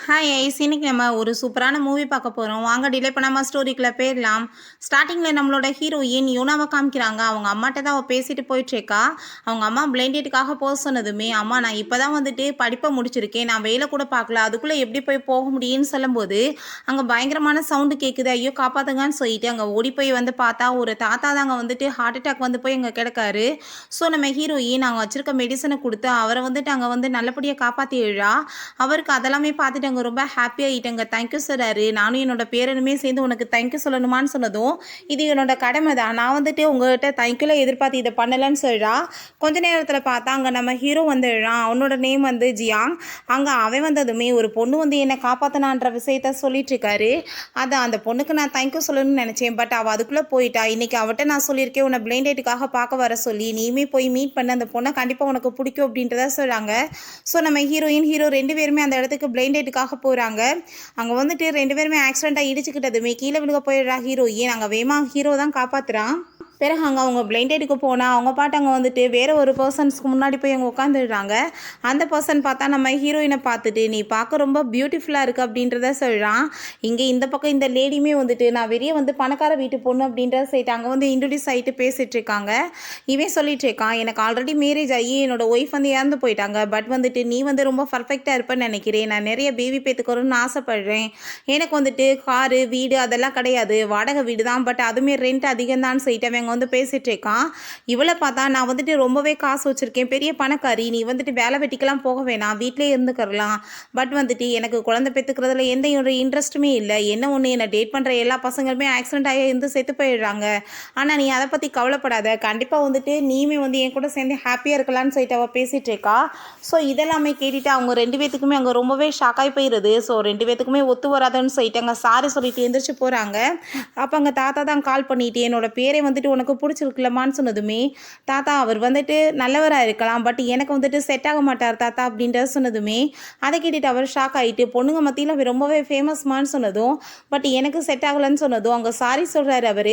Hi ice, இன்னைக்கு நம்ம ஒரு சூப்பரான மூவி பார்க்க போகிறோம். வாங்க டிலே பண்ணாமல் ஸ்டோரிக்குள்ளே போயிடலாம். ஸ்டார்டிங்கில் நம்மளோட ஹீரோயின் யுனாவை காமிக்கிறாங்க. அவங்க அம்மாட்ட தான் அவள் பேசிட்டு போயிட்டுருக்கா. அவங்க அம்மா பிளைண்டேட்டுக்காக போக சொன்னதுமே, அம்மா நான் இப்போ தான் வந்துட்டு படிப்பை முடிச்சிருக்கேன், நான் வேலை கூட பார்க்கல, அதுக்குள்ளே எப்படி போய் போக முடியும்னு சொல்லும்போது அங்கே பயங்கரமான சவுண்டு கேட்குது. ஐயோ காப்பாற்றுங்கன்னு சொல்லிட்டு அங்கே ஓடி போய் வந்து பார்த்தா ஒரு தாத்தா தாங்க வந்துட்டு ஹார்ட் அட்டாக் வந்து போய் அங்கே கிடக்காரு. ஸோ நம்ம ஹீரோயின் அங்கே வச்சிருக்க மெடிசனை கொடுத்து அவரை வந்துட்டு அங்கே வந்து நல்லபடியாக காப்பாற்றி விழா. அவருக்கு அதெல்லாமே பார்த்துட்டு அங்கே ரொம்ப ஹாப்பி ஆகிட்டேங்க. தேங்க்யூ சார், நானும் என்னோட பேரனுமே சேர்ந்து உனக்கு தேங்க்யூ சொல்லணுமான்னு சொன்னதும், இது என்னோட கடமை தான், நான் வந்துட்டு உங்கள்கிட்ட தேங்க்யூலாம் எதிர்பார்த்து இதை பண்ணலன்னு சொல்கிறா. கொஞ்ச நேரத்தில் பார்த்தா அங்கே நம்ம ஹீரோ வந்துடுறான். அவனோட நேம் வந்து ஜியாங். அங்கே அவன் வந்ததுமே ஒரு பொண்ணு வந்து என்னை காப்பாற்றினான்ற விஷயத்த சொல்லிட்டு இருக்காரு. அதை அந்த பொண்ணுக்கு நான் தேங்க்யூ சொல்லணும்னு நினச்சேன், பட் அவள் அதுக்குள்ளே போயிட்டா. இன்றைக்கி அவட்ட நான் சொல்லியிருக்கேன் உன்னை பிளைண்ட் டேட்டுக்காக பார்க்க வர சொல்லி, நீயுமே போய் மீட் பண்ண அந்த பொண்ணை கண்டிப்பாக உனக்கு பிடிக்கும் அப்படின்றத சொல்கிறாங்க. ஸோ நம்ம ஹீரோ ரெண்டு பேருமே அந்த இடத்துக்கு பிளைண்ட் டேட்டுக்காக போகிறாங்க. அங்கே வந்துட்டு ரெண்டு பேருமே ஆக்சிடெண்ட்டாக இடிச்சுக்கிட்டதுமே கீழே விழுக போயிடுறா ஹீரோயின். அங்கே வேமா ஹீரோ தான் காப்பாற்றுறான். பிறகு அங்கே அவங்க பிளைண்டேட்டுக்கு போனால் அவங்க பாட்டு அங்கே வந்துட்டு வேறு ஒரு பர்சன்ஸ்க்கு முன்னாடி போய் அங்கே உட்காந்துடுறாங்க. அந்த பர்சன் பார்த்தா நம்ம ஹீரோயினை பார்த்துட்டு நீ பார்க்க ரொம்ப பியூட்டிஃபுல்லாக இருக்குது அப்படின்றத சொல்கிறான். இங்கே இந்த பக்கம் இந்த லேடியுமே வந்துட்டு நான் வெளியே வந்து பணக்கார வீட்டு பொண்ணு அப்படின்றத சொல்லிட்டு அங்கே வந்து இன்ட்ரடியூஸ் ஆகிட்டு பேசிகிட்டு இருக்காங்க. இவன் சொல்லிட்டு இருக்கான், எனக்கு ஆல்ரெடி மேரேஜ் ஆகி என்னோட ஒய்ஃப் வந்து இறந்து போயிட்டாங்க, பட் வந்துட்டு நீ வந்து ரொம்ப பர்ஃபெக்டாக இருப்பேன்னு நினைக்கிறேன், நான் நிறைய பேபி பேத்துக்கணும்னு ஆசைப்படுறேன், எனக்கு வந்துட்டு காரு வீடு அதெல்லாம் கிடையாது, வாடகை வீடு தான், பட் அதுவுமே ரெண்ட் அதிகம் தான் சொல்லிட்டு அவங்க வந்து பேசிட்டு இருக்கான். இவளை பார்த்தா நான் வந்துட்டு ரொம்பவே காசு வச்சிருக்கேன், பெரிய பணக்காரி, நீ வந்துட்டு வேலை வெட்டிக்கெல்லாம் போக வேணாம், வீட்டிலே இருந்துக்கிறலாம், பட் வந்துட்டு எனக்கு குழந்தை பெற்றுக்கிறதுல எந்த ஒரு இன்ட்ரெஸ்ட்டுமே இல்லை, என்ன ஒன்று என்னை டேட் பண்ணுற எல்லா பசங்களுமே ஆக்சிடென்ட் ஆகி இருந்து செத்து போயிடுறாங்க, ஆனால் நீ அதை பற்றி கவலைப்படாத, கண்டிப்பாக வந்துட்டு நீயுமே வந்து என் கூட சேர்ந்து ஹாப்பியாக இருக்கலாம்னு சொல்லிட்டு அவள் பேசிகிட்டு இருக்கா. ஸோ இதெல்லாமே கேட்டுட்டு அவங்க ரெண்டு பேத்துக்குமே அங்கே ரொம்பவே ஷாக்காகி போயிடுது. ஸோ ரெண்டு பேத்துக்குமே ஒத்து வராதுன்னு சொல்லிட்டு அங்கே சாரி சொல்லிட்டு எந்திரிச்சு போகிறாங்க. அப்போ அங்கே தாத்தா தான் கால் பண்ணிட்டு என்னோட பேரை வந்துட்டு உனக்கு பிடிச்சிருக்கலமான்னு சொன்னதுமே, தாத்தா அவர் வந்துட்டு நல்லவராக இருக்கலாம், பட் எனக்கு வந்துட்டு செட் ஆக மாட்டார் தாத்தா அப்படின்றத சொன்னதுமே, அதை கேட்டுட்டு அவர் ஷாக் ஆகிட்டு பொண்ணுங்க மத்தியில் அவர் ரொம்பவே ஃபேமஸ்மான்னு சொன்னதும், பட் எனக்கு செட் ஆகலைன்னு சொன்னதும் அங்கே சாரி சொல்கிறாரு அவர்.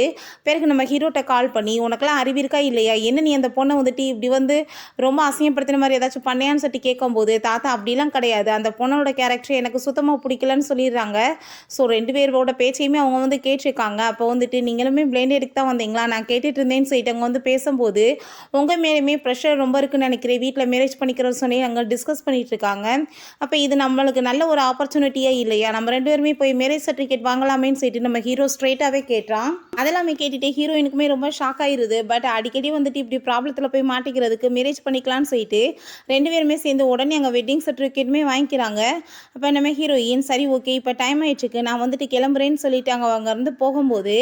பிறகு நம்ம ஹீரோட்ட கால் பண்ணி உனக்கெல்லாம் அறிவு இருக்கா இல்லையா, என்ன நீ அந்த பொண்ணை வந்துட்டு இப்படி வந்து ரொம்ப அசிங்கப்படுத்தின மாதிரி ஏதாச்சும் பண்ணையான்னு சொல்லிட்டு கேட்கும்போது, தாத்தா அப்படிலாம் கிடையாது, அந்த பொண்ணோட கேரக்டர் எனக்கு சுத்தமாக பிடிக்கலன்னு சொல்லிடுறாங்க. ஸோ ரெண்டு பேரோட பேச்சையுமே அவங்க வந்து கேட்டிருக்காங்க. அப்போ வந்துட்டு நீங்களுமே பிளைண்ட் எடுக்க தான் வந்தீங்களா, நான் கேட்டுட்டு இருந்தேன்னு சொல்லிட்டு அங்கே வந்து பேசும்போது, உங்கள் மேலேயுமே ப்ரெஷர் ரொம்ப இருக்குன்னு நினைக்கிறேன், வீட்டில் மேரேஜ் பண்ணிக்கிறோன்னு சொல்லி அங்கே டிஸ்கஸ் பண்ணிட்டு இருக்காங்க. அப்போ இது நம்மளுக்கு நல்ல ஒரு ஆப்பர்ச்சுனிட்டியாக இல்லையா, நம்ம ரெண்டு பேருமே போய் மேரேஜ் சர்டிஃபிகேட் வாங்கலாமேன்னு சொல்லிட்டு நம்ம ஹீரோ ஸ்ட்ரெயிட்டாகவே கேட்டான். அதெல்லாமே கேட்டுட்டு ஹீரோயினுக்குமே ரொம்ப ஷாக் ஆயிருது. பட் அடிக்கடி வந்துட்டு இப்படி ப்ராப்ளத்தில் போய் மாட்டிக்கிறதுக்கு மேரேஜ் பண்ணிக்கலான்னு சொல்லிட்டு ரெண்டு பேருமே சேர்ந்து உடனே அங்கே வெட்டிங் சர்டிஃபிகேட்டுமே வாங்கிக்கிறாங்க. அப்போ நம்ம ஹீரோயின் சரி ஓகே இப்போ டைம் ஆயிடுச்சுக்கு நான் வந்துட்டு கிளம்புறேன்னு சொல்லிட்டு அங்கேருந்து போகும்போது,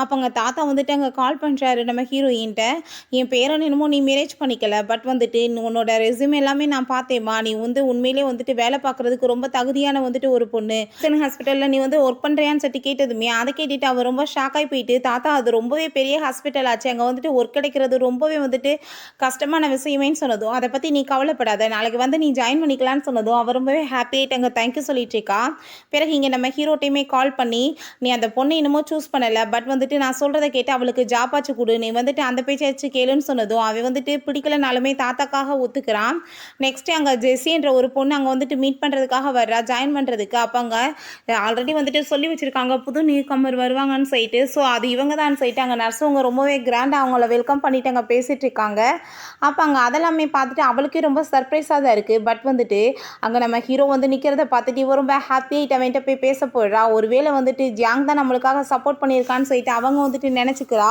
அப்போ அங்கே தாத்தா வந்துட்டு அங்கே கால் பண்ணுறாரு நம்ம ஹீரோயின்ட்ட, என் பேரன் என்னமோ நீ மேரேஜ் பண்ணிக்கல, பட் வந்துட்டு உன்னோட ரெஸ்யூம் எல்லாமே நான் பார்த்தேம்மா, நீ வந்து உண்மையிலே வந்துட்டு வேலை பார்க்குறதுக்கு ரொம்ப தகுதியான வந்துட்டு ஒரு பொண்ணு, ஹாஸ்பிட்டலில் நீ வந்து ஒர்க் பண்ணுறியான்னு சொல்லிட்டு கேட்டதுமே அதை கேட்டுட்டு அவர் ரொம்ப ஷாக்காகி போயிட்டு, தாத்தா அது ரொம்பவே பெரிய ஹாஸ்பிட்டல் ஆச்சு, அங்கே வந்துட்டு ஒர்க் கிடைக்கிறது ரொம்பவே வந்துட்டு கஷ்டமான விஷயமேன்னு சொன்னதும், அதை பற்றி நீ கவலைப்படாத, நாளைக்கு வந்து நீ ஜாயின் பண்ணிக்கலான்னு சொன்னதும் அவர் ரொம்பவே ஹாப்பி ஆகிட்டு அங்கே தேங்க்யூ சொல்லிட்டு இருக்கா. பிறகு இங்கே நம்ம ஹீரோட்டையுமே கால் பண்ணி, நீ அந்த பொண்ணை இன்னமும் சூஸ் பண்ணலை, பட் வந்துட்டு நான் சொல்கிறத கேட்டு அவளுக்கு ஜாப்பாச்சு கொடு, நீ வந்துட்டு அந்த பேச்சாச்சு கேளுன்னு சொன்னதும் அவன் வந்துட்டு பிடிக்கலனாலுமே தாத்தாக்காக ஒத்துக்கிறான். நெக்ஸ்ட்டு அங்கே ஜெஸ்ஸின்ற ஒரு பொண்ணு அங்கே வந்துட்டு மீட் பண்ணுறதுக்காக வர்றா, ஜாயின் பண்ணுறதுக்கு. அப்போ அங்கே ஆல்ரெடி வந்துட்டு சொல்லி வச்சுருக்காங்க புது நியூ கம்மர் வருவாங்கன்னு சொல்லிட்டு. ஸோ அது இவங்க தான் சொல்லிட்டு அங்கே நர்ஸுங்க ரொம்பவே கிராண்டாக அவங்கள வெல்கம் பண்ணிட்டு அங்கே பேசிகிட்டு இருக்காங்க. அப்போ அங்கே அதெல்லாமே பார்த்துட்டு அவளுக்கே ரொம்ப சர்ப்ரைஸாக தான் இருக்குது. பட் வந்துட்டு அங்கே நம்ம ஹீரோ வந்து நிற்கிறத பார்த்துட்டு இவ ரொம்ப ஹாப்பியாகிட்டு அவன்கிட்ட போய் பேச போயிடுறா. ஒருவேளை வந்துட்டு ஜியாங் தான் நம்மளுக்காக சப்போர்ட் பண்ணியிருக்கான்னு சொல்லிட்டு அவங்க வந்துட்டு நினச்சிக்கிறா.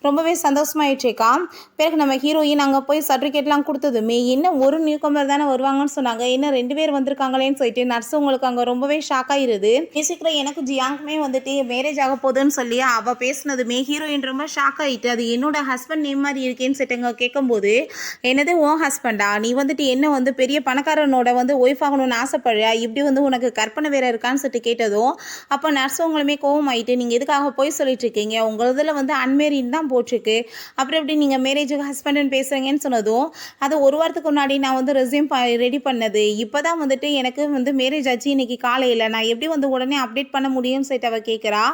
ரொம்பவே சந்தோஷமாயிடுச்சேக்கா. பிறகு நம்ம ஹீரோயின் அங்கே போய் சர்டிஃபிகேட்லாம் கொடுத்ததுமே, இன்னும் ஒரு நியூ கமர் தானே வருவாங்கன்னு சொன்னாங்க, இன்னும் ரெண்டு பேர் வந்திருக்காங்களேன்னு சொல்லிட்டு நர்ஸ் உங்களுக்கு அங்கே ரொம்பவே ஷாக் ஆகிருது. பேசிக்கிற எனக்கு ஜியாங்குமே வந்துட்டு மேரேஜ் ஆக போகுதுன்னு சொல்லி அவள் பேசினதுமே ஹீரோயின் ரொம்ப ஷாக் ஆகிட்டு, அது என்னோட ஹஸ்பண்ட் நேம் மாதிரி இருக்கேன்னு சொல்லிட்டு கேட்கும்போது, என்னது உன் ஹஸ்பண்டா, நீ வந்துட்டு என்ன வந்து பெரிய பணக்காரனோட வந்து ஒய்ஃப் ஆகணும்னு ஆசைப்படுறியா, இப்படி வந்து உனக்கு கற்பனை வேற இருக்கான்னு சொல்லிட்டு கேட்டதும் அப்போ நர்ஸ் உங்களுமே கோவம் ஆகிட்டு, நீங்கள் எதுக்காக போய் சொல்லிட்டு இருக்கீங்க, உங்கள் இதில் வந்து அன்மேரின்னு தான் போட்டிருக்கு, அப்புறம் எப்படி நீங்கள் மேரேஜுக்கு ஹஸ்பண்ட் அண்ட் பேசுகிறீங்கன்னு சொன்னதும், அது ஒரு வாரத்துக்கு முன்னாடி நான் வந்து ரெஸ்யூம் ரெடி பண்ணது, இப்போ தான் வந்துட்டு எனக்கு வந்து மேரேஜ் ஆச்சு இன்னைக்கு காலையில், நான் எப்படி வந்து உடனே அப்டேட் பண்ண முடியும்னு சொல்லிட்டு அவள் கேட்குறா.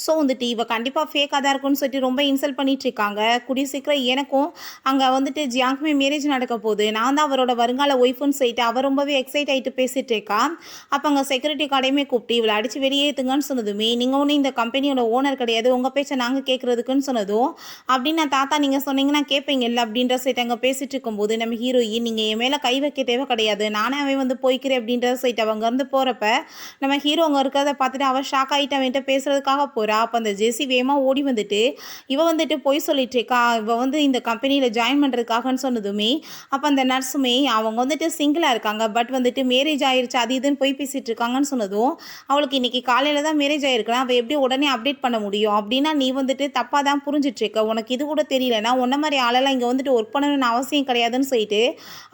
ஸோ வந்துட்டு இவ கண்டிப்பாக ஃபேக்காக தான் இருக்கும்னு சொல்லிட்டு ரொம்ப இன்சல்ட் பண்ணிட்டு இருக்காங்க. கூடிய சீக்கிரம் எனக்கும் அங்கே வந்துட்டு ஜியாங்குமே மேரேஜ் நடக்க போகுது, நான் தான் அவரோட வருங்கால ஒய்ஃபுன்னு சொல்லிட்டு அவள் ரொம்பவே எக்ஸைட் ஆகிட்டு பேசிகிட்டு இருக்கா. அப்போ அங்கே செக்யூரிட்டி கார்டையுமே கூப்பிட்டு இவளை அடித்து வெளியேற்றுங்கன்னு சொன்னதுமே, நீங்கள் ஒன்றும் இந்த கம்பெனியோட ஓனர் கிடையாது, உங்கள் பேச்சை நாங்கள் கேட்குறதுக்குன்னு சொன்னதும், அப்படின்னு நான் தாத்தா நீங்கள் சொன்னீங்கன்னா கேட்பீங்கல்ல அப்படின்ற சைட் அங்கே பேசிகிட்டு இருக்கும்போது நம்ம ஹீரோயின் நீங்கள் என் மேலே கை வைக்க தேவை கிடையாது, நானே அவன் வந்து போய்க்கிறேன் அப்படின்ற சைட் அவங்க இருந்து போகிறப்ப நம்ம ஹீரோ அங்கே இருக்கிறத பார்த்துட்டு அவள் ஷாக் ஆகிட்டு அவன்கிட்ட பேசுறதுக்காக போகிறா. அப்போ அந்த ஜெசி வேகமாக ஓடி வந்துட்டு இவ வந்துட்டு பொய் சொல்லிட்டு இருக்கா, இவ வந்து இந்த கம்பெனியில் ஜாயின் பண்ணுறதுக்காகன்னு சொன்னதுமே, அப்போ அந்த நர்ஸுமே அவங்க வந்துட்டு சிங்கிளாக இருக்காங்க, பட் வந்துட்டு மேரேஜ் ஆயிருச்சு அது இதுன்னு போய் பேசிகிட்டு இருக்காங்கன்னு சொன்னதும், அவளுக்கு இன்னைக்கு காலையில் தான் மேரேஜ் ஆயிருக்கலாம், அவள் எப்படி உடனே அப்டேட் பண்ண முடியும், அப்படின்னா நீ வந்துட்டு தப்பாக தான் புரிஞ்சிட்டு இருக்க, உனக்கு இது கூட தெரியலனா உன்ன மாதிரி ஆளெல்லாம் இங்கே வந்துட்டு ஒர்க் பண்ணணும்னு அவசியம் கிடையாதுன்னு சொல்லிட்டு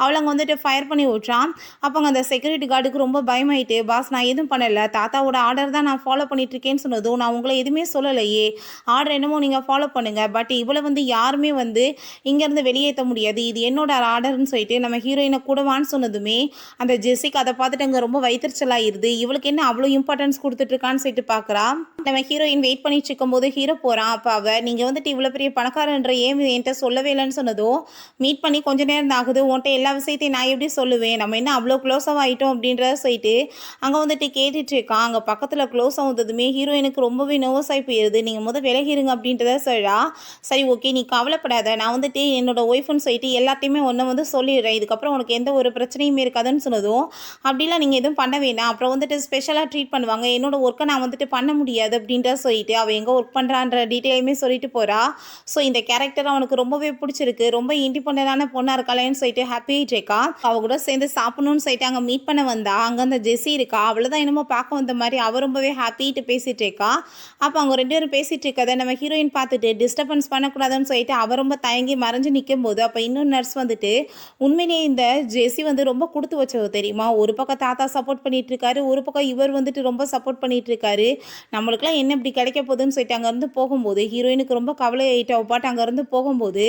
அவளை அங்கே வந்துட்டு ஃபயர் பண்ணி விட்றான். அப்போ அந்த செக்யூரிட்டி கார்டுக்கு ரொம்ப பயமாயிட்டு, பாஸ் நான் எதுவும் பண்ணலை, தாத்தாவோட ஆர்டர் தான் நான் ஃபாலோ பண்ணிட்டு இருக்கேன்னு சொன்னதும், நான் உங்களை எதுவுமே சொல்லலையே, ஆர்டர் என்னமோ நீங்கள் ஃபாலோ பண்ணுங்கள், பட் இவளை வந்து யாருமே வந்து இங்கேருந்து வெளியேற்ற முடியாது, இது என்னோட ஆர்டர்னு சொல்லிட்டு நம்ம ஹீரோயினை கூடவான்னு சொன்னதுமே அந்த ஜெசிக்கு அதை பார்த்துட்டு அங்கே ரொம்ப வைத்தறிச்சலாயிருது. இவளுக்கு என்ன அவ்வளோ இம்பார்ட்டன்ஸ் கொடுத்துட்ருக்கான்னு சொல்லிட்டு பார்க்குறா. நம்ம ஹீரோயின் வெயிட் பண்ணிட்டு இருக்கும்போது ஹீரோ போகிறான். அப்போ அவள் நீங்கள் வந்துட்டு இவ்வளோ பெரிய பணக்காரன்ற ஏன் என்கிட்ட சொல்லவே இல்லைன்னு சொன்னதும், மீட் பண்ணி கொஞ்ச நேரம் ஆகுது, உன்ட்ட எல்லா விஷயத்தையும் நான் எப்படி சொல்லுவேன், நம்ம என்ன அவ்வளோ க்ளோஸாக ஆகிட்டோம் அப்படின்றத சொல்லிட்டு அங்கே வந்துட்டு கேட்டுட்டு இருக்கான். அங்கே பக்கத்தில் க்ளோஸ் ஆகுதுமே ஹீரோயினுக்கு ரொம்பவே நர்வஸ் ஆகி போயிடுது. நீங்கள் முதல் விலகிருங்க அப்படின்றத சொல்லா. சரி ஓகே நீ கவலைப்படாத, நான் வந்துட்டு என்னோட ஒய்ஃப்னு சொல்லிட்டு எல்லாத்தையுமே ஒன்று வந்து சொல்லிடுறேன், இதுக்கப்புறம் உனக்கு எந்த ஒரு பிரச்சனையுமே இருக்காதுன்னு சொன்னதும், அப்படிலாம் நீங்கள் எதுவும் பண்ண வேண்டாம், அப்புறம் வந்துட்டு ஸ்பெஷலாக ட்ரீட் பண்ணுவாங்க, என்னோட ஒர்க்கை நான் வந்துட்டு பண்ண முடியாது அப்படின்ற சொல்லிட்டு அவள் எங்கே ஒர்க் பண்ணுறான்ற டீட்டெயிலுமே சொல்லிட்டு போகிறா. ஸோ இந்த கேரக்டர் அவனுக்கு ரொம்பவே பிடிச்சிருக்கு, ரொம்ப இண்டிபெண்டான பொண்ணாக இருக்காளேன்னு சொல்லிட்டு ஹாப்பி இருக்கா. அவ கூட சேர்ந்து சாப்பிடணும்னு சொல்லிட்டு அங்கே மீட் பண்ண வந்தா. அங்கே அந்த ஜெசி இருக்கா, அவளை தான் என்னமோ பார்க்க வந்த மாதிரி அவள் ரொம்பவே ஹாப்பிட்டு பேசிகிட்டு இருக்கா. அப்போ அவங்க ரெண்டு பேரும் பேசிகிட்டு இருக்கதை நம்ம ஹீரோயின் பார்த்துட்டு டிஸ்டர்பன்ஸ் பண்ணக்கூடாதுன்னு சொல்லிட்டு அவள் ரொம்ப தயங்கி மறைஞ்சு நிற்கும் போது, அப்போ இன்னொரு நர்ஸ் வந்துட்டு உண்மையிலேயே இந்த ஜெசி வந்து ரொம்ப கொடுத்து வச்சவ தெரியுமா, ஒரு பக்கம் தாத்தா சப்போர்ட் பண்ணிட்டு இருக்காரு, ஒரு பக்கம் இவர் வந்துட்டு ரொம்ப சப்போர்ட் பண்ணிட்டு இருக்காரு, நம்மளுக்குலாம் என்ன இப்படி கிடைக்க போகுதுன்னு சொல்லிட்டு அங்கேருந்து போகும்போது ஹீரோயினுக்கு ரொம்ப கவலை ஆகிட்டு அவள் பாட்டு அங்கேருந்து போகும்போது,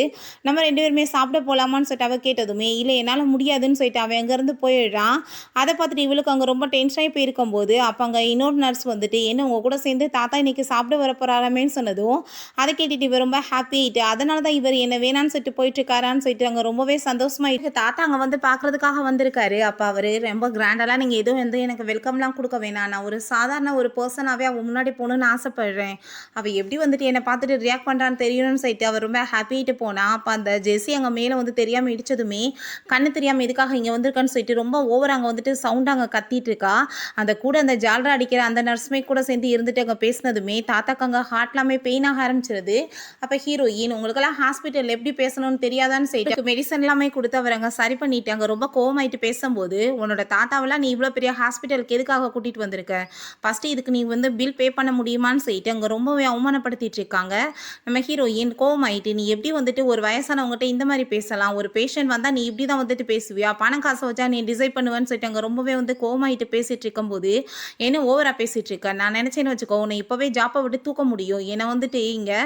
நம்ம ரெண்டு பேருமே சாப்பிட போகலாமான்னு சொல்லிட்டு அவள் கேட்டதுமே இல்லை என்னால் முடியாதுன்னு சொல்லிட்டு அவன் அங்கேருந்து போயிடுறான். அதை பார்த்துட்டு இவளுக்கு அங்கே ரொம்ப டென்ஷனாகி போயிருக்கும்போது அப்போ அங்கே இன்னொரு நர்ஸ் வந்துட்டு என்ன உங்கள் கூட சேர்ந்து தாத்தா இன்னைக்கு சாப்பிட வர போகிறாராமேன்னு சொன்னதும், அதை கேட்டுட்டு இவர் ரொம்ப ஹாப்பி ஆகிட்டு அதனால தான் இவர் என்ன வேணான்னு சொல்லிட்டு போயிட்டு இருக்காரான்னு சொல்லிட்டு அங்கே ரொம்பவே சந்தோஷமாயிட்டு தாத்தா அங்கே வந்து பார்க்குறதுக்காக வந்திருக்காரு. அப்போ அவர் ரொம்ப கிராண்டெல்லாம் நீங்கள் எதுவும் வந்து எனக்கு வெல்கம்லாம் கொடுக்க வேணாம், நான் ஒரு சாதாரண ஒரு பர்சனாகவே அவள் முன்னாடி போகணுன்னு ஆசைப்படுறேன், அவள் எப்படி வந்துட்டு என்னை பார்த்துட்டு ரியாக்ட் பண்ணுறான்னு தெரியணும்னு சொல்லிட்டு அவர் ரொம்ப ஹாப்பிட்டு போனா. அப்போ அந்த ஜெசி அங்கே மேலே வந்து தெரியாமல் இடிச்சதுமே கண்ணு தெரியாமல் எதுக்காக இங்கே வந்திருக்கான்னு சொல்லிட்டு ரொம்ப ஓவர் அங்கே வந்துட்டு சவுண்ட் அங்கே கத்திட்டு இருக்கா. அந்த கூட அந்த ஜாலரா அடிக்கிற அந்த நர்ஸுமே கூட சேர்ந்து இருந்துட்டு அங்கே பேசினதுமே தாத்தாக்கு அங்கே ஹார்ட்லாமே பெயின் ஆக ஆரம்பிச்சிருது. அப்போ ஹீரோயின் உங்களுக்கெல்லாம் ஹாஸ்பிட்டல் எப்படி பேசணும்னு தெரியாதான்னு சொல்லிட்டு மெடிசன் எல்லாமே கொடுத்து அவர் அங்கே சரி பண்ணிட்டு அங்கே ரொம்ப கோவமாயிட்டு பேசும்போது, உன்னோட தாத்தாவெல்லாம் நீ இவ்வளோ பெரிய ஹாஸ்பிட்டலுக்கு எதுக்காக கூட்டிகிட்டு வந்திருக்க, ஃபஸ்ட்டு இதுக்கு நீ வந்து பில் பே பண்ண முடியுமான்னு சொல்லிட்டு அங்கே ரொம்பவே அவமானப்படுத்திட்டு இருக்காங்க. நம்ம ஹீரோயின் கோவமாயிட்டு நீ எப்படி வந்துட்டு ஒரு வயசானவங்ககிட்ட இந்த மாதிரி பேசலாம், ஒரு பேஷண்ட் வந்தால் நீ இப்படி தான் வந்துட்டு பேசுவியா, பணம் காசை வச்சா நீ டிசைட் பண்ணுவேன்னு சொல்லிட்டு அங்கே ரொம்பவே வந்து கோவமாயிட்டு பேசிகிட்டு இருக்கும்போது, என்ன ஓவராக பேசிகிட்டு இருக்க, நான் நினச்சேன்னு வச்சுக்கோ உன்னை இப்போவே ஜாப்பை விட்டு தூக்க முடியும், ஏன்னா வந்துட்டு இங்கே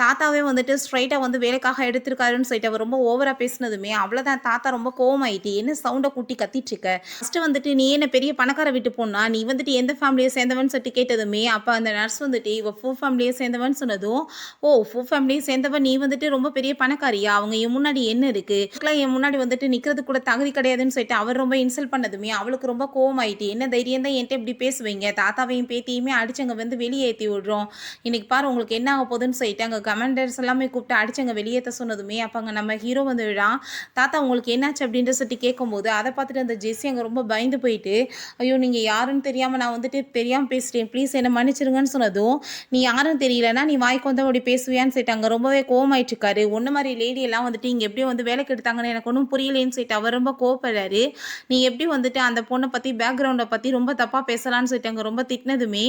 தாத்தாவே வந்துட்டு ஸ்ட்ரைட்டாக வந்து வேலைக்காக எடுத்திருக்காருன்னு சொல்லிட்டு அவர் ரொம்ப ஓவராக பேசினதுமே அவ்வளோதான் தாத்தா ரொம்ப கோவமாயிட்டு என்ன சவுண்டை கூட்டி கத்திட்டு இருக்க, ஃபஸ்ட்டு வந்துட்டு நீ என்ன பெரிய பணக்கார வீட்டு பொண்ணா, நீ வந்துட்டு எந்த ஃபேமிலியை சேர்ந்தவன்னு சொல்லிட்டு கேட்டதுமே அப்போ அந்த நர்ஸ் வந்துட்டு இவ ஃபூ ஃபேமிலியை சேர்ந்தவன்னு சொன்னதும், ஓ ஃபூ ஃபேமிலியை சேர்ந்தவன் நீ வந்துட்டு ரொம்ப பெரிய பணக்காரியா, அவங்க என் முன்னாடி என்ன இருக்குது, என் முன்னாடி வந்துட்டு நிற்கிறது கூட தகுதி கிடையாதுன்னு சொல்லிட்டு அவர் ரொம்ப இன்சல்ட் பண்ணதுமே அவளுக்கு ரொம்ப கோவமாயிட்டு என்ன தைரியம் தான் என்கிட்ட இப்படி பேசுவீங்க, தாத்தாவையும் பேத்தியுமே அடிச்சங்க வந்து வெளியேற்றி விடுறோம், இன்னைக்கு பாரு உங்களுக்கு என்ன ஆக போகுதுன்னு சொல்லிட்டு அங்கே கமெண்டர்ஸ் எல்லாமே கூப்பிட்டு அடிச்சங்க வெளியேற்ற சொன்னதுமே அப்போ அங்கே நம்ம ஹீரோ வந்து விழான். தாத்தா உங்களுக்கு என்னாச்சு அப்படின்ற சொல்லிட்டு கேட்கும்போது அதை பார்த்துட்டு அந்த ஜெஸ்ஸி அங்கே ரொம்ப பயந்து போயிட்டு ஐயோ நீங்கள் யாருன்னு தெரியாமல் நான் வந்துட்டு தெரியாமல் பேசிட்டேன் ப்ளீஸ் என்னை மன்னிச்சிருங்கன்னு சொன்னதும், நீ யாரும் தெரியலன்னா நீ வாய்க்கு வந்து அப்படி பேசுவியான்னு சொல்லிட்டு அங்கே ரொம்பவே கோவமாயிட்டு இருக்காரு. ஒன்று மாதிரி லேடி எல்லாம் வந்துட்டு இங்கே எப்படியும் வந்து வேலைக்கு எடுத்தாங்கன்னு எனக்கு ஒன்றும் புரியலேன்னு சொல்லிட்டு அவர் ரொம்ப கோவப்படுறாரு. நீ எப்படி வந்துட்டு அந்த பொண்ணை பற்றி பேக்ரவுண்டை பற்றி ரொம்ப தப்பாக பேசலான்னு சொல்லிட்டு அங்கே ரொம்ப திட்டினதுமே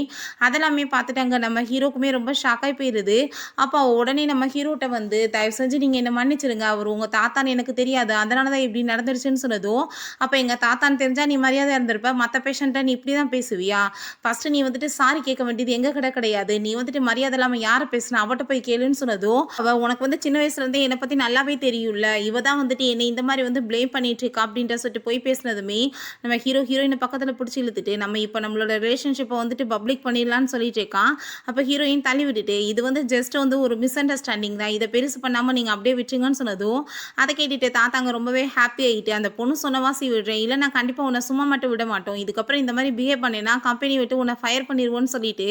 அதெல்லாமே பார்த்துட்டு அங்கே நம்ம ஹீரோக்குமே ரொம்ப ஷாக்காகி போயிடுது. அப்போ உடனே நம்ம ஹீரோட்ட வந்து தயவு செஞ்சு நீங்கள் என்னை மன்னிச்சிருங்க, அவர் உங்கள் தாத்தான்னு எனக்கு தெரியாது அதனால தான் இப்படி நடந்துருச்சுன்னு சொன்னதும், அப்போ எங்கள் தாத்தான்னு தெரிஞ்சால் நீ மரியாதை இருந்திருப்ப, மற்ற பேஷண்ட்டை நீ இப்படி தான் பேசுவியா, ஃபஸ்ட்டு நீ வந்துட்டு சாரி கேட்க வேண்டியது எங்கள் கடை கிடையாது, நீ வந்துட்டு மரியாதை இல்லாமல் யாரை பேசுனா அவட்ட போய் கேளுன்னு அப்படின்னு சொன்னதும், அவ உனக்கு வந்து சின்ன வயசுலேருந்தே என்னை பற்றி நல்லாவே தெரியும்ல, இவ தான் வந்துட்டு என்னை இந்த மாதிரி வந்து ப்ளேம் பண்ணிட்டு இருக்கா அப்படின்ற சொல்லிட்டு போய் பேசினதுமே நம்ம ஹீரோயினை பக்கத்தில் பிடிச்சி இழுத்துட்டு நம்ம இப்போ நம்மளோட ரிலேஷன்ஷிப்பை வந்துட்டு பப்ளிக் பண்ணிடலான்னு சொல்லிட்டு இருக்கான். அப்போ ஹீரோயின் தள்ளி விட்டுட்டு இது வந்து ஜஸ்ட் வந்து ஒரு மிஸ் அண்டர்ஸ்டாண்டிங் தான், இதை பெருசு பண்ணாமல் நீங்கள் அப்படியே விட்டுருங்கன்னு சொன்னதும் அதை கேட்டுட்டு தாத்தாங்க ரொம்பவே ஹாப்பி ஆகிட்டு அந்த பொண்ணு சொன்னவாசி விடுறேன், இல்லை நான் கண்டிப்பாக உன்னை சும்மா மட்டும் விட மாட்டோம், இதுக்கப்புறம் இந்த மாதிரி பிஹேவ் பண்ணேன்னா கம்பெனி விட்டு உன்னை ஃபயர் பண்ணிடுவோன்னு சொல்லிட்டு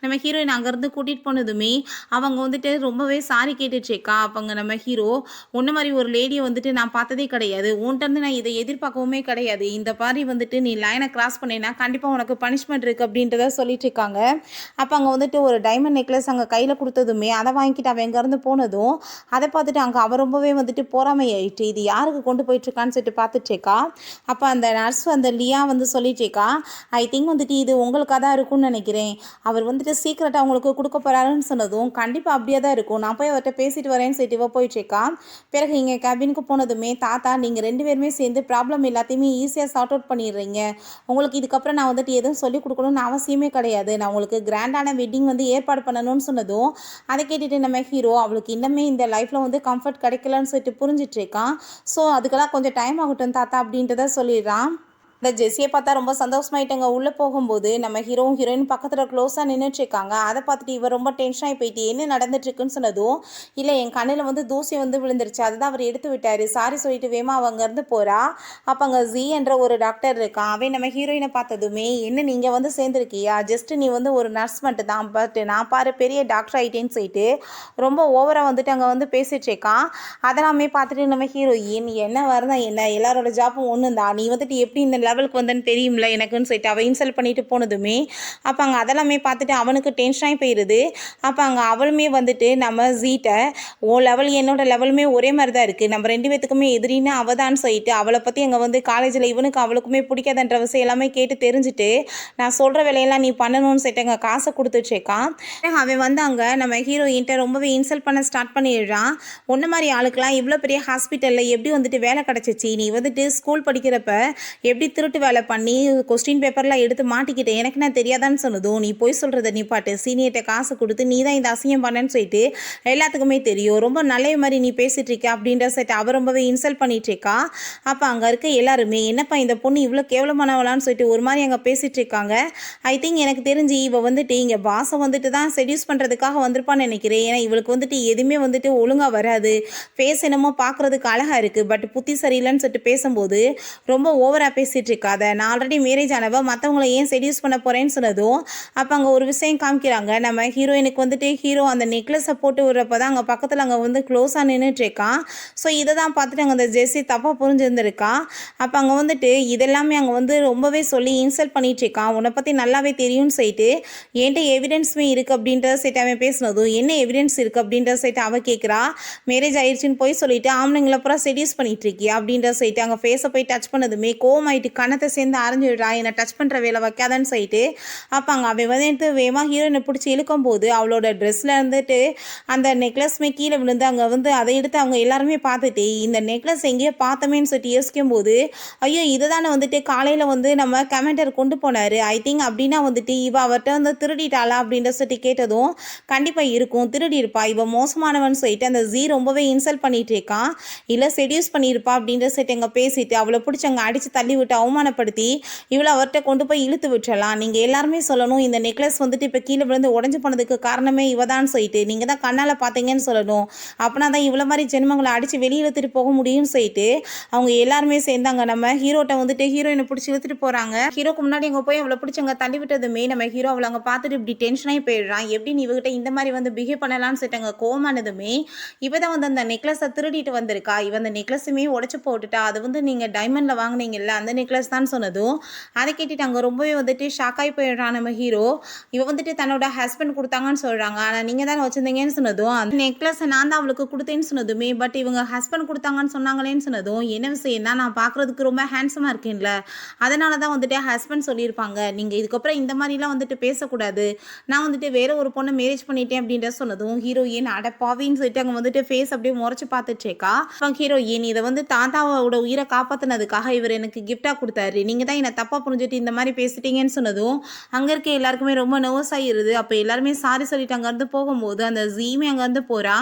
நம்ம ஹீரோயின் அங்கேருந்து கூட்டிகிட்டு போனதுமே அவங்க வந்துட்டு ரொம்பவே சாரி கேட்டுட்ருக்கா. அப்போங்க நம்ம ஹீரோ ஒன்று மாதிரி ஒரு லேடியை வந்துட்டு நான் பார்த்ததே கிடையாது, உன்கிட்ட நான் இதை எதிர்பார்க்கவுமே கிடையாது, இந்த மாதிரி வந்துட்டு நீ லைனை கிராஸ் பண்ணேன்னா கண்டிப்பாக உனக்கு பனிஷ்மெண்ட் இருக்குது அப்படின்றத சொல்லிட்டு இருக்காங்க. அப்போ அங்கே வந்துட்டு ஒரு டைமண்ட் நெக்லஸ் அங்கே கையில் கொடுத்ததுமே அதை வாங்கிட்டு அவன் எங்கேருந்து போனதும் அதை பார்த்துட்டு அங்கே அவ ரொம்பவே வந்துட்டு பொறாமை ஆயிட்டு இது யாருக்கு கொண்டு போயிட்டுருக்கான்னு சொல்லிட்டு பார்த்துட்ருக்கா. அப்போ அந்த நர்ஸ் அந்த லியா வந்து சொல்லிட்டேக்கா, ஐ திங்க் வந்துட்டு இது உங்களுக்காக தான் இருக்கும்னு நினைக்கிறேன், அவர் வந்துட்டு சீக்கிரட்டாக அவங்களுக்கு கொடுக்க போகிறாருன்னு சொன்னதும் கண்டிப்பாக அப்படியே தான் இருக்கும், நான் போய் அவர்கிட்ட பேசிட்டு வரேன்னு சொல்லிட்டு இவ போயிட்டுருக்கா. பிறகு இங்கே கேபினுக்கு போனதுமே தாத்தா நீங்கள் 2 பேருமே சேர்ந்து ப்ராப்ளம் எல்லாத்தையுமே ஈஸியாக சார்ட் அவுட் பண்ணிடுறீங்க, உங்களுக்கு இதுக்கப்புறம் நான் வந்துட்டு எதுவும் சொல்லிக் கொடுக்கணும்னு அவசியமே கிடையாது, நான் உங்களுக்கு கிராண்டான வெட்டிங் வந்து ஏற்பாடு பண்ணணும்னு சொன்னதும் அதை கேட்டுட்டு நம்ம ஹீரோ அவளுக்கு இன்னமே இந்த லைஃப்பில் வந்து கம்ஃபர்ட் கிடைக்கலன்னு சொல்லிட்டு புரிஞ்சிட்ருக்கான். ஸோ அதுக்கெல்லாம் கொஞ்சம் டைம் ஆகட்டும் தாத்தா அப்படின்றத சொல்லிடுறான். இந்த ஜெஸ்ஸியை பார்த்தா ரொம்ப சந்தோஷமாயிட்டங்க. உள்ளே போகும்போது நம்ம ஹீரோவும் ஹீரோயின் பக்கத்தில் க்ளோஸாக நின்றுட்டுருக்காங்க. அதை பார்த்துட்டு இவர் ரொம்ப டென்ஷன் ஆகி போயிட்டு என்ன நடந்துட்டுருக்குன்னு சொன்னதும் இல்லை என் கண்ணில் வந்து தூசி வந்து விழுந்துருச்சு, அதுதான் அவர் எடுத்து விட்டார், சாரி சொல்லிட்டு வேமா அங்கேருந்து போகிறா. அப்போ அங்கே ஜி என்ற ஒரு டாக்டர் இருக்கான். அவன் நம்ம ஹீரோயினை பார்த்ததுமே என்ன நீங்கள் வந்து சேர்ந்துருக்கியா, ஜஸ்ட்டு நீ வந்து ஒரு நர்ஸ் மட்டும் தான், பட் நான் பாரு பெரிய டாக்டர் ஆகிட்டேன்னு சொல்லிட்டு ரொம்ப ஓவராக வந்துட்டு அங்கே வந்து பேசிகிட்ருக்கான். அதெல்லாமே பார்த்துட்டு நம்ம ஹீரோயின் என்ன வரதா என்ன எல்லாரோட ஜாப்பும் ஒன்று தான், நீ வந்துட்டு எப்படி இந்த லெவலுக்கு வந்தேன்னு தெரியும்ல எனக்குன்னு சொல்லிட்டு அவள் இன்சல்ட் பண்ணிட்டு போனதுமே அப்போ அங்கே அதெல்லாமே பார்த்துட்டு அவனுக்கு டென்ஷனாகி போயிடுது. அப்போ அங்கே அவளுமே வந்துட்டு நம்ம ஜீட்டை ஓ லெவல் என்னோட லெவலுமே ஒரே மாதிரி தான் இருக்குது, நம்ம 2 பேத்துக்குமே எதிரின்னு அவதான்னு சொல்லிட்டு அவளை பற்றி அங்கே வந்து காலேஜில் இவனுக்கு அவளுக்குமே பிடிக்காதன்ற விஷயம் எல்லாமே கேட்டு தெரிஞ்சுட்டு நான் சொல்கிற வேலையெல்லாம் நீ பண்ணணும்னு சொல்லிட்டு அங்கே காசை கொடுத்துட்ருக்கான். அவன் வந்து அங்கே நம்ம ஹீரோயின்ட்ட ரொம்பவே இன்சல்ட் பண்ண ஸ்டார்ட் பண்ணிடுறான். ஒன்று மாதிரி ஆளுக்கெல்லாம் இவ்வளோ பெரிய ஹாஸ்பிட்டலில் எப்படி வந்துட்டு வேலை கிடச்சிச்சு, நீ வந்துட்டு ஸ்கூல் படிக்கிறப்ப எப்படி திருட்டு வேலை பண்ணி கொஸ்டின் பேப்பர்லாம் எடுத்து மாட்டிக்கிட்டேன் எனக்கு நான் தெரியாதான்னு சொன்னதும் நீ போய் சொல்கிறத நீ பாட்டு சீனியர்கிட்ட காசு கொடுத்து நீ தான் இந்த அசிங்கம் பண்ணேன்னு சொல்லிட்டு எல்லாத்துக்குமே தெரியும், ரொம்ப நல்ல மாதிரி நீ பேசிகிட்டு இருக்க அப்படின்ற செட் அவ ரொம்பவே இன்சல்ட் பண்ணிகிட்ருக்கா. அப்போ அங்கே இருக்க எல்லாருமே என்னப்பா இந்த பொண்ணு இவ்வளோ கேவலமானவளான்னு சொல்லிட்டு ஒரு மாதிரி அங்கே பேசிகிட்டு இருக்காங்க. ஐ திங்க் எனக்கு தெரிஞ்சு இவள் வந்துட்டு இங்கே பாஸை வந்துட்டு தான் செடியூஸ் பண்ணுறதுக்காக வந்திருப்பான்னு நினைக்கிறேன். ஏன்னா இவளுக்கு வந்துட்டு எதுவுமே வந்துட்டு ஒழுங்காக வராது, ஃபேஸ் என்னமோ பார்க்குறதுக்கு அழகாக இருக்குது, பட் புத்தி சரியில்லைன்னு சொல்லிட்டு பேசும்போது ரொம்ப ஓவராக பேசிகிட்டு இருக்காத, நான் ஆல்ரெடி மேரேஜ் ஆனவ மற்றவங்கள ஏன் செடியூஸ் பண்ண போகிறேன்னு சொன்னதும் அப்போ அங்கே ஒரு விஷயம் காமிக்கிறாங்க. நம்ம ஹீரோயினுக்கு வந்துட்டு ஹீரோ அந்த நெக்லஸை போட்டு விடுறப்ப தான் அங்கே பக்கத்தில் அங்கே வந்து க்ளோஸாக நின்றுட்டுருக்கான். ஸோ இதை தான் பார்த்துட்டு அங்கே அந்த ஜெஸ்ஸி தப்பாக புரிஞ்சுருந்துருக்கா. அப்போ அங்கே வந்துட்டு இதெல்லாமே அங்கே வந்து ரொம்பவே சொல்லி இன்சல்ட் பண்ணிகிட்ருக்கான், உன்னை பற்றி நல்லாவே தெரியும்னு சொல்லிட்டு என்கிட்ட எவிடன்ஸுமே இருக்குது அப்படின்றத சைட்டு அவன் பேசினதும் என்ன எவிடன்ஸ் இருக்குது அப்படின்ற சைட்டு அவள் கேட்குறா. மேரேஜ் ஆயிடுச்சுன்னு போய் சொல்லிட்டு ஆம்பளைங்களை அப்புறம் செடியூஸ் பண்ணிகிட்ருக்கியா அப்படின்ற சைட்டு அங்கே ஃபேஸை போய் டச் பண்ணதுமே கோவமாயிட்டு கணத்தை சேர்ந்து அரைஞ்சிடுறா, என்னை டச் பண்ணுற வேலை வைக்காதான்னு சொல்லிட்டு அப்போ அங்கே அவன் வந்துட்டு வேகமாக ஹீரோயினை பிடிச்சி இழுக்கும் போது அவளோட ட்ரெஸ்ஸில் இருந்துட்டு அந்த நெக்லஸ்மே கீழே விழுந்து அங்கே வந்து அதை எடுத்து அவங்க எல்லாருமே பார்த்துட்டு இந்த நெக்லஸ் எங்கேயோ பார்த்தமேன்னு சொல்லிட்டு யோசிக்கும் போது ஐயோ இதை தானே வந்துட்டு காலையில் வந்து நம்ம கமெண்டர் கொண்டு போனார், ஐ திங்க் அப்படின்னா வந்துட்டு இவ அவர்கிட்ட வந்து திருடிட்டாளா அப்படின்ற சொல்லிட்டு கேட்டதும் கண்டிப்பாக இருக்கும் திருடி இருப்பா, இவ மோசமானவன் சொல்லிட்டு அந்த ஜீ ரொம்பவே இன்சல்ட் பண்ணிட்டு இருக்கான், இல்லை செடியூஸ் பண்ணியிருப்பா அப்படின்ற சொல்லிட்டு எங்கே பேசிட்டு அவளை பிடிச்சி அங்கே அடித்து தள்ளி விட்டு அவமானப்படுத்தி இவ்வளோ அவர்கிட்ட கொண்டு போய் இழுத்து விட்டுறலாம். நீங்கள் எல்லாருமே சொல்லணும் இந்த நெக்லஸ் வந்துட்டு இப்போ கீழே விழுந்து உடஞ்சி போனதுக்கு காரணமே இவதான்னு சொல்லிட்டு நீங்கள் தான் கண்ணால் பார்த்தீங்கன்னு சொல்லணும், அப்படின்னா தான் இவ்வளோ மாதிரி ஜென்மங்களை அடித்து வெளியே இழுத்துட்டு போக முடியும்னு சொல்லிட்டு அவங்க எல்லாருமே சேர்ந்தாங்க. நம்ம ஹீரோட்ட வந்துட்டு ஹீரோயினை பிடிச்சி இழுத்துட்டு போகிறாங்க. ஹீரோக்கு முன்னாடி அங்கே போய் அவளை பிடிச்சி அங்கே தள்ளி விட்டதுமே நம்ம ஹீரோ அவளை அங்கே பார்த்துட்டு இப்படி டென்ஷனாகி போயிடுறான், எப்படி நீ இவகிட்ட இந்த மாதிரி வந்து பிஹேவ் பண்ணலான்னு சொல்லிட்டு அங்கே கோமானதுமே இவ தான் வந்து அந்த நெக்லஸை திருடிட்டு வந்திருக்கா, இவ அந்த நெக்லஸுமே உடச்சி போட்டுட்டா, அது வந்து நீங்கள் டைமண்டில் வாங்கினீங்கல்ல அந்த நெக்லஸ் தான் சொன்னதும் அதை கேட்டுட்டு அங்கே ரொம்பவே வந்துட்டு ஷாக்காகி போயிடுறான் நம்ம ஹீரோ. இவ வந்துட்டு தன்னோட ஹஸ்பண்ட் கொடுத்தாங்கன்னு சொல்கிறாங்க, ஆனால் நீங்கள் தானே வச்சுருந்தீங்கன்னு சொன்னதும் அந்த நெக்லஸை நான் தான் அவளுக்கு கொடுத்தேன்னு சொன்னதுமே பட் இவங்க ஹஸ்பண்ட் கொடுத்தாங்கன்னு சொன்னாங்களேன்னு சொன்னதும் என்ன விஷயம்னா நான் பார்க்குறதுக்கு ரொம்ப ஹேண்ட்ஸமாக இருக்கேன்ல அதனால தான் வந்துட்டு ஹஸ்பண்ட் சொல்லியிருப்பாங்க, நீங்கள் இதுக்கப்புறம் இந்த மாதிரிலாம் வந்துட்டு பேசக்கூடாது, நான் வந்துட்டு வேற ஒரு பொண்ணை மேரேஜ் பண்ணிட்டேன் அப்படின்ற சொன்னதும் ஹீரோயின் அடப்பாவின்னு சொல்லிட்டு அங்கே வந்துட்டு ஃபேஸ் அப்படியே முறைச்சு பார்த்துட்டேக்கா. ஹீரோயின் இதை வந்து தாத்தாவோட உயிரை காப்பாற்றினதுக்காக இவர் எனக்கு கிஃப்டாக கொடுத்தாரு. நீங்க தான் என்ன தப்பா புரிஞ்சுட்டு இந்த மாதிரி பேசிட்டீங்கன்னு சொன்னதும், அங்க இருக்க எல்லாருக்குமே ரொம்ப நர்வஸ் ஆயிருது. அப்ப எல்லாருமே சாரி சொல்லிட்டு அங்கருந்து போகும்போது, அந்த ஜீமே அங்கருந்து போறா.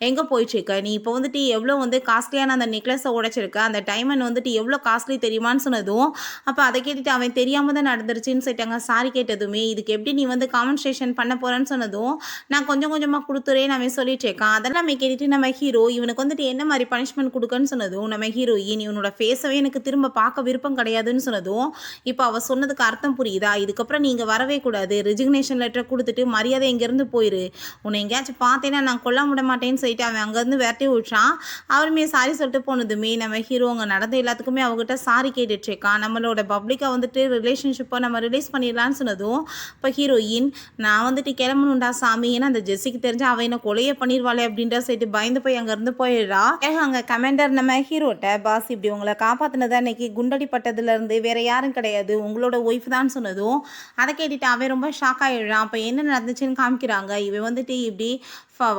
எங்க போயிட்டுருக்க? நீ இப்போ வந்துட்டு எவ்வளோ வந்து காஸ்ட்லியான அந்த நெக்லஸ உடைச்சிருக்க. அந்த டைமண்ட் வந்துட்டு எவ்வளோ காஸ்ட்லி தெரியுமான்னு சொன்னதும், அப்ப அத கேட்டுட்டு அவன் தெரியாம தான் நடந்துருச்சுன்னு சொல்லிட்டாங்க. சாரி கேட்டதுமே, இதுக்கு எப்படி நீ வந்து காம்பன்சேஷன் பண்ண போறேன்னு சொன்னதும், நான் கொஞ்சம் கொஞ்சமா குடுத்துறேன்னு அவன் சொல்லிட்டு இருக்கான். அதெல்லாமே கேட்டுட்டு நம்ம ஹீரோ இவனுக்கு வந்துட்டு என்ன மாரி பனிஷ்மென்ட் குடுக்கன்னு சொன்னதும், நம்ம ஹீரோயின் இவனோட ஃபேஸவே எனக்கு திரும்ப பார்க்க விருப்பம் கிடையாதுன்னு சொன்னதும், இப்ப அவ சொன்னதுக்கு அர்த்தம் புரியுதா? இதுக்கப்புறம் நீ இங்க வரவே கூடாது. ரெசிக்னேஷன் லெட்டர் குடுத்துட்டு மரியாதை இங்கேருந்து போயிரு. உன்னை எங்கேயாச்சும் பார்த்தேன்னா நான் கொல்லாம விட மாட்டேன்னு சொல்லிட்டு அவன் அங்கேருந்து விரட்டி விட்டான். அவருமே சாரி சொல்லிட்டு போனதுமே நம்ம ஹீரோ அங்க நடந்த எல்லாத்துக்குமே அவகிட்ட சாரி கேட்டுட்டு இருக்கான். நம்மளோட பப்ளிக்கா வந்துட்டு ரிலேஷன்ஷிப்பை நம்ம ரிலீஸ் பண்ணிடலான்னு சொன்னதும், இப்போ ஹீரோயின் நான் வந்துட்டு கிளம்பணும்டா சாமி. ஏன்னா அந்த ஜெஸ்ஸிக்கு தெரிஞ்சு அவன் என்ன கொலையே பண்ணிடுவாளே அப்படின்ற சொல்லிட்டு பயந்து போய் அங்கேருந்து போயிடுறா. அங்க கமாண்டர் நம்ம ஹீரோட்ட பாஸ் இப்படி உங்களை காப்பாத்தினதா இன்னைக்கு குண்டடி பட்டதுல இருந்து வேற யாரும் கிடையாது, உங்களோட ஒய்ஃப் தான் சொன்னதும், அதை கேட்டுட்டு அவன் ரொம்ப ஷாக் ஆயிடுறான். அப்போ என்ன நடந்துச்சுன்னு காமிக்கிறாங்க. இவன் வந்துட்டு இப்படி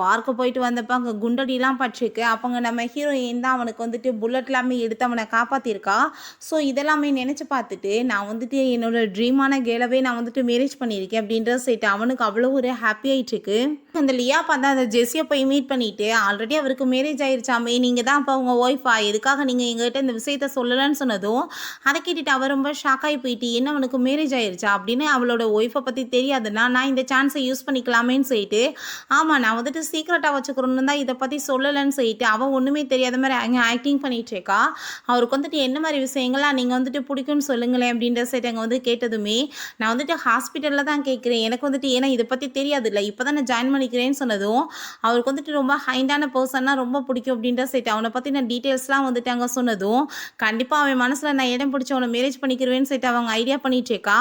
வார்க்கு போயிட்டு வந்தப்போ அங்கே குண்டடிலாம் பட்டிருக்கு. அப்போங்க நம்ம ஹீரோயின் தான் அவனுக்கு வந்துட்டு புல்லட் எல்லாமே எடுத்து அவனை காப்பாற்றிருக்கா. ஸோ இதெல்லாமே நினச்சி பார்த்துட்டு நான் வந்துட்டு என்னோட ட்ரீமான கேலவே நான் வந்துட்டு மேரேஜ் பண்ணியிருக்கேன் அப்படின்ற சொல்லிட்டு அவனுக்கு அவ்வளோ ஒரு ஹாப்பி ஆயிட்டுருக்கு. அந்த லியா பார்த்தா அந்த ஜெஸ்ஸியை போய் மீட் பண்ணிட்டு ஆல்ரெடி அவருக்கு மேரேஜ் ஆயிருச்சாமே, நீங்கள் தான் அப்போ அவங்க ஒய்ஃபா, எதுக்காக நீங்கள் எங்ககிட்ட இந்த விஷயத்த சொல்லலைன்னு சொன்னதும், அதை கேட்டுட்டு அவர் ரொம்ப ஷாக் ஆகி போயிட்டு என்ன அவனுக்கு மேரேஜ் ஆயிருச்சா அப்படின்னு அவளோட ஒய்ஃபை பற்றி தெரியாதுன்னா நான் இந்த சான்ஸை யூஸ் பண்ணிக்கலாமேன்னு சொல்லிட்டு, ஆமாம் நான் வந்துட்டு சீக்ரெட்டாக வச்சுக்கணும்னு தான் இதை பற்றி சொல்லலைன்னு சொல்லிட்டு அவள் ஒன்றுமே தெரியாத மாதிரி அங்கே ஆக்டிங் பண்ணிட்டு இருக்கா. அவருக்கு வந்துட்டு என்ன மாதிரி விஷயங்கள்லாம் நீங்கள் வந்துட்டு பிடிக்கும்னு சொல்லுங்களேன் அப்படின்ற சைட் அங்கே வந்து கேட்டதுமே, நான் வந்துட்டு ஹாஸ்பிட்டலில் தான் கேட்குறேன், எனக்கு வந்துட்டு ஏன்னா இதை பற்றி தெரியாது இல்லை, இப்போ தான் நான் ஜாயின் பண்ணிக்கிறேன்னு சொன்னதும், அவருக்கு வந்துட்டு ரொம்ப ஹைண்டான பர்சன்னா ரொம்ப பிடிக்கும் அப்படின்ற சைட் அவனை பற்றின டீட்டெயில்ஸ்லாம் வந்துட்டு அங்கே சொன்னதும், கண்டிப்பாக அவன் மனசில் நான் இடம் பிடிச்சி அவனை மேரேஜ் பண்ணிக்கிறேன்னு சொல்லிட்டு அவங்க ஐடியா பண்ணிட்டு இருக்கா.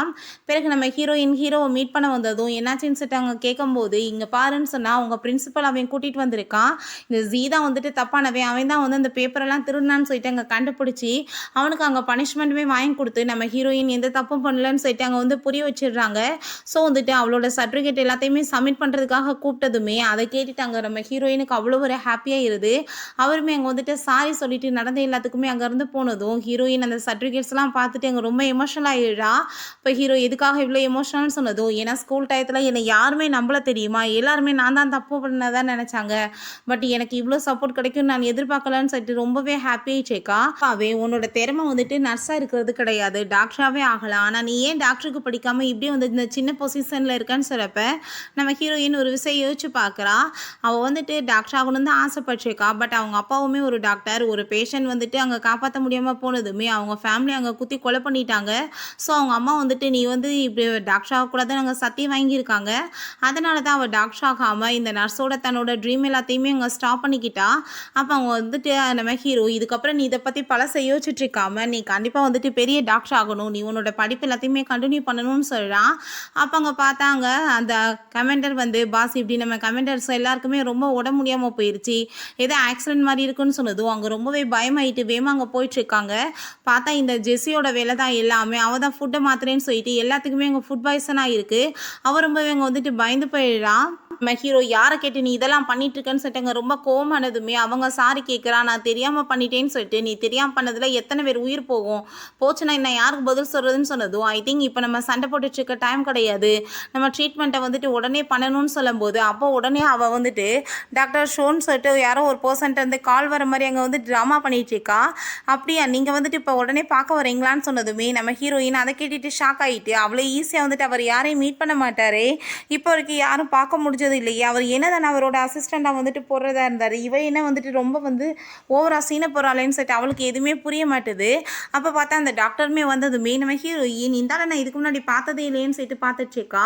பிறகு நம்ம ஹீரோவை மீட் பண்ண வந்ததும் என்னாச்சுன்னு சொல்லிட்டு அவங்க கேட்கும்போது, இங்கே பாருன்னு சொன்னால் அவங்க பிரின்சிபல் அவன் கூட்டிகிட்டு வந்திருக்கான். இந்த ஜீதா வந்துட்டு தப்பானவன், அவன் தான் வந்து அந்த பேப்பரெல்லாம் திருடினான்னு சொல்லிட்டு அங்கே கண்டுபிடிச்சி அவனுக்கு அங்கே பனிஷ்மெண்ட்டுமே வாங்கி கொடுத்து நம்ம ஹீரோயின் எந்த தப்பும் பண்ணலன்னு சொல்லிட்டு அங்கே வந்து புரிய வச்சிடுறாங்க. ஸோ வந்துட்டு அவளோட சர்டிஃபிகேட் எல்லாத்தையுமே சப்மிட் பண்ணுறதுக்காக கூப்பிட்டதுமே அதை கேட்டுட்டு அங்கே நம்ம ஹீரோயினுக்கு அவ்வளோ ஒரு ஹாப்பியாக இருது. அவருமே அங்கே வந்துட்டு சாரி சொல்லிட்டு நடந்த எல்லாத்துக்குமே அங்கேருந்து போனதும் ஹீரோயின் அந்த சர்டிஃபிகேட்ஸ்லாம் பார்த்துட்டு அங்கே ரொம்ப எமோஷனல் ஆகிடுறா. இப்போ ஹீரோ எதுக்காக இவ்வளோ எமோஷனல்னு சொன்னதும், ஏன்னா ஸ்கூல் டயத்தில் என்னை யாருமே நம்பல தெரியுமா, எல்லாருமே நான் தான் தப்பு பண்ணதான் நினச்சாங்க, பட் எனக்கு இவ்வளோ சப்போர்ட் கிடைக்கும் நான் எதிர்பார்க்கலன்னு சொல்லிட்டு ரொம்பவே ஹாப்பி ஆயிடுச்சேக்கா. அவே உன்னோட திறமை வந்துட்டு நர்ஸாக இருக்கிறது கிடையாது, டாக்டராகவே ஆகலாம், ஆனால் நீ ஏன் டாக்டருக்கு படிக்காமல் இப்படியே வந்து இந்த சின்ன பொசிஷனில் இருக்கான்னு சொல்கிறப்ப நம்ம ஹீரோயின் ஒரு விஷயம் யோசிச்சு பார்க்குறா. அவள் வந்துட்டு டாக்டர் ஆகணும்னு தான் ஆசைப்பட்டிருக்கா. பட் அவங்க அப்பாவுமே ஒரு டாக்டர், ஒரு பேஷண்ட் வந்துட்டு அங்கே காப்பாற்ற முடியாமல் போனதுமே அவங்க ஃபேமிலி அங்கே குத்தி கொலை பண்ணிட்டாங்க. ஸோ அவங்க அம்மா வந்துட்டு நீ வந்து இப்படி டாக்டர் ஆகக்கூடாதுன்னு நாங்கள் சத்தியம் வாங்கியிருக்காங்க. அதனால தான் அவள் டாக்டர் ஆகாமல் இந்த நர்ஸோட தன்னோட ட்ரீம் எல்லாத்தையுமே அங்கே ஸ்டாப் பண்ணிக்கிட்டா. அப்போ அவங்க வந்துட்டு நம்ம ஹீரோ இதுக்கப்புறம் நீ இதை பற்றி பழசை யோசிச்சுட்டு இருக்காம நீ கண்டிப்பாக வந்துட்டு பெரிய டாக்டர் ஆகணும், நீ உன்னோட படிப்பு எல்லாத்தையுமே கண்டினியூ பண்ணணும்னு சொல்கிறான். அப்போ அங்கே பார்த்தாங்க அந்த கமெண்டர் வந்து பாஸ் இப்படி நம்ம கமெண்டர்ஸ் எல்லாருக்குமே ரொம்ப உடம்பு முடியாமல் போயிடுச்சு, ஏதோ ஆக்சிடென்ட் மாதிரி இருக்குன்னு சொன்னதும் அங்கே ரொம்பவே பயமாயிட்டு வேகமாக அங்கே போயிட்டுருக்காங்க. பார்த்தா இந்த ஜெஸ்ஸியோட வேலை தான் எல்லாமே, அவள் தான் ஃபுட்டை மாத்திரேன்னு சொல்லிட்டு எல்லாத்துக்குமே அங்கே ஃபுட் பாய்சனாக இருக்குது. அவள் ரொம்பவே அங்கே வந்துட்டு பயந்து போயிடுறான். நம்ம ஹீரோ யாரை கேட்டு நீ இதெல்லாம் பண்ணிட்டு இருக்கேன்னு சொல்லிட்டு ரொம்ப கோவமானதுமே அவங்க சாரி கேட்குறா, நான் தெரியாமல் பண்ணிட்டேன்னு சொல்லிட்டு, நீ தெரியாமல் பண்ணதில் எத்தனை பேர் உயிர் போகும், போச்சுன்னா என்ன யாருக்கு பதில் சொல்கிறதுன்னு சொன்னதும், ஐ திங்க் இப்போ நம்ம சண்டை போட்டுட்டு இருக்க டைம் கிடையாது, நம்ம ட்ரீட்மெண்ட்டை வந்துட்டு உடனே பண்ணணும்னு சொல்லும்போது அப்போ உடனே அவள் வந்துட்டு டாக்டர் ஷோன்னு சொல்லிட்டு யாரோ ஒரு பர்சன்ட்டு வந்து கால் வர மாதிரி அங்கே வந்து ட்ராமா பண்ணிட்டு இருக்கா. அப்படியா நீங்கள் வந்துட்டு இப்போ உடனே பார்க்க வரீங்களான்னு சொன்னதுமே நம்ம ஹீரோயின் அதை கேட்டுட்டு ஷாக் ஆகிட்டு, அவ்வளோ ஈஸியாக வந்துட்டு அவர் யாரையும் மீட் பண்ண மாட்டாரே, இப்போ வரைக்கும் யாரும் பார்க்க முடிஞ்சது இல்லையே, அவர் என்னதான் அவரோட அசிஸ்டண்டாக வந்துட்டு போடுறதா இருந்தார், இவ என்ன வந்துட்டு ரொம்ப வந்து ஓவரா சீனை போகிறாளேன்னு சொல்லிட்டு அவளுக்கு எதுவுமே புரிய மாட்டுது. அப்போ பார்த்தா அந்த டாக்டருமே வந்ததுமே நம்ம ஹீரோயின் இந்தால நான் இதுக்கு முன்னாடி பார்த்ததே இல்லைன்னு சொல்லிட்டு பார்த்துட்ருக்கா.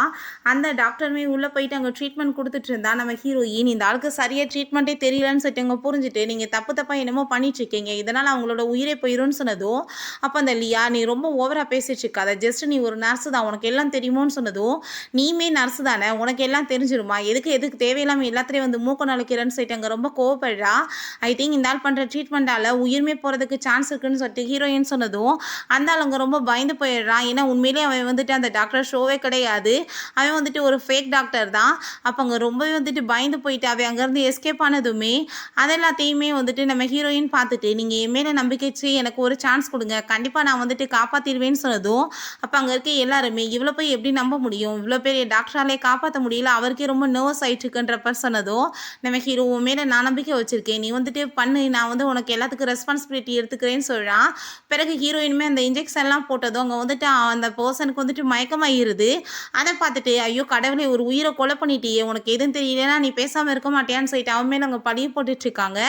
அந்த டாக்டருமே உள்ளே போயிட்டு அங்கே ட்ரீட்மெண்ட் கொடுத்துட்டு இருந்தா. நம்ம ஹீரோயின் இந்த ஆளுக்கு சரியாக ட்ரீட்மெண்ட்டே தெரியலன்னு சொல்லிட்டு அங்கே புரிஞ்சுட்டு நீங்கள் தப்பாக என்னமோ பண்ணிட்டுருக்கீங்க, இதனால் அவங்களோட உயிரே போயிடும்னு சொன்னதும், அப்போ அந்த லியா நீ ரொம்ப ஓவராக பேசிட்டுருக்காத, ஜஸ்ட் நீ ஒரு நர்ஸு தான், உனக்கு எல்லாம் தெரியுமோன்னு சொன்னதும், நீமே நர்ஸு தானே, உனக்கு எல்லாம் தெரிஞ்சிருமா, எதுக்கு தேவையில்லாமல் எல்லாத்துலேயும் வந்து மூக்க நுழைக்கிறேன்னு சொல்லிட்டு அங்கே ரொம்ப கோவப்படுறா. ஐ திங்க் இந்த ஆள் பண்ணுற ட்ரீட்மெண்ட்டால் உயிர்மே போகிறதுக்கு சான்ஸ் இருக்குன்னு சொல்லிட்டு ஹீரோயின் சொன்னதும் அந்த ஆள் அங்கே ரொம்ப பயந்து போயிடுறான். ஏன்னா உண்மையிலேயே அவன் வந்துட்டு அந்த டாக்டர் ஷோவே கிடையாது, அவன் வந்துட்டு ஒரு ஃபேக் டாக்டர் தான். அப்போ அங்கே ரொம்பவே வந்துட்டு பயந்து போயிட்டு அவன் அங்கேருந்து எஸ்கேப் ஆனதுமே அதெல்லாத்தையுமே வந்துட்டு நம்ம ஹீரோயின் பார்த்துட்டு நீங்கள் என் மேலே நம்பிக்கை வச்சு எனக்கு ஒரு சான்ஸ் கொடுங்க, கண்டிப்பாக நான் வந்துட்டு காப்பாற்றிடுவேன்னு சொன்னதும் அப்போ அங்கே இருக்க எல்லாருமே இவ்வளோ போய் எப்படி நம்ப முடியும், இவ்வளோ பெரிய டாக்டராலே காப்பாற்ற முடியல, அவருக்கே ரொம்ப நர்வஸ் ஆயிட்டுருக்குன்றப்ப சொன்னதும் நம்ம ஹீரோ மேலே நான் நம்பிக்கை வச்சுருக்கேன், நீ வந்துட்டு பண்ணு, நான் வந்து உனக்கு எல்லாத்துக்கும் ரெஸ்பான்சிபிலிட்டி எடுத்துக்கிறேன்னு சொல்கிறான். பிறகு ஹீரோயினுமே அந்த இன்ஜெக்ஷன்லாம் போட்டதும் அங்கே வந்துட்டு அந்த பர்சனுக்கு வந்துட்டு மயக்கமாயிருது. அதை பார்த்துட்டு ஐயோ கடவுளே, ஒரு உயிரை கொலை பண்ணிட்டியே, உனக்கு எதுவும் தெரியலன்னா நீ பேசாமல் இருக்க மாட்டியான்னு சொல்லிட்டு அவன் மேலே அங்கே பழிய போட்டுட்ருக்காங்க.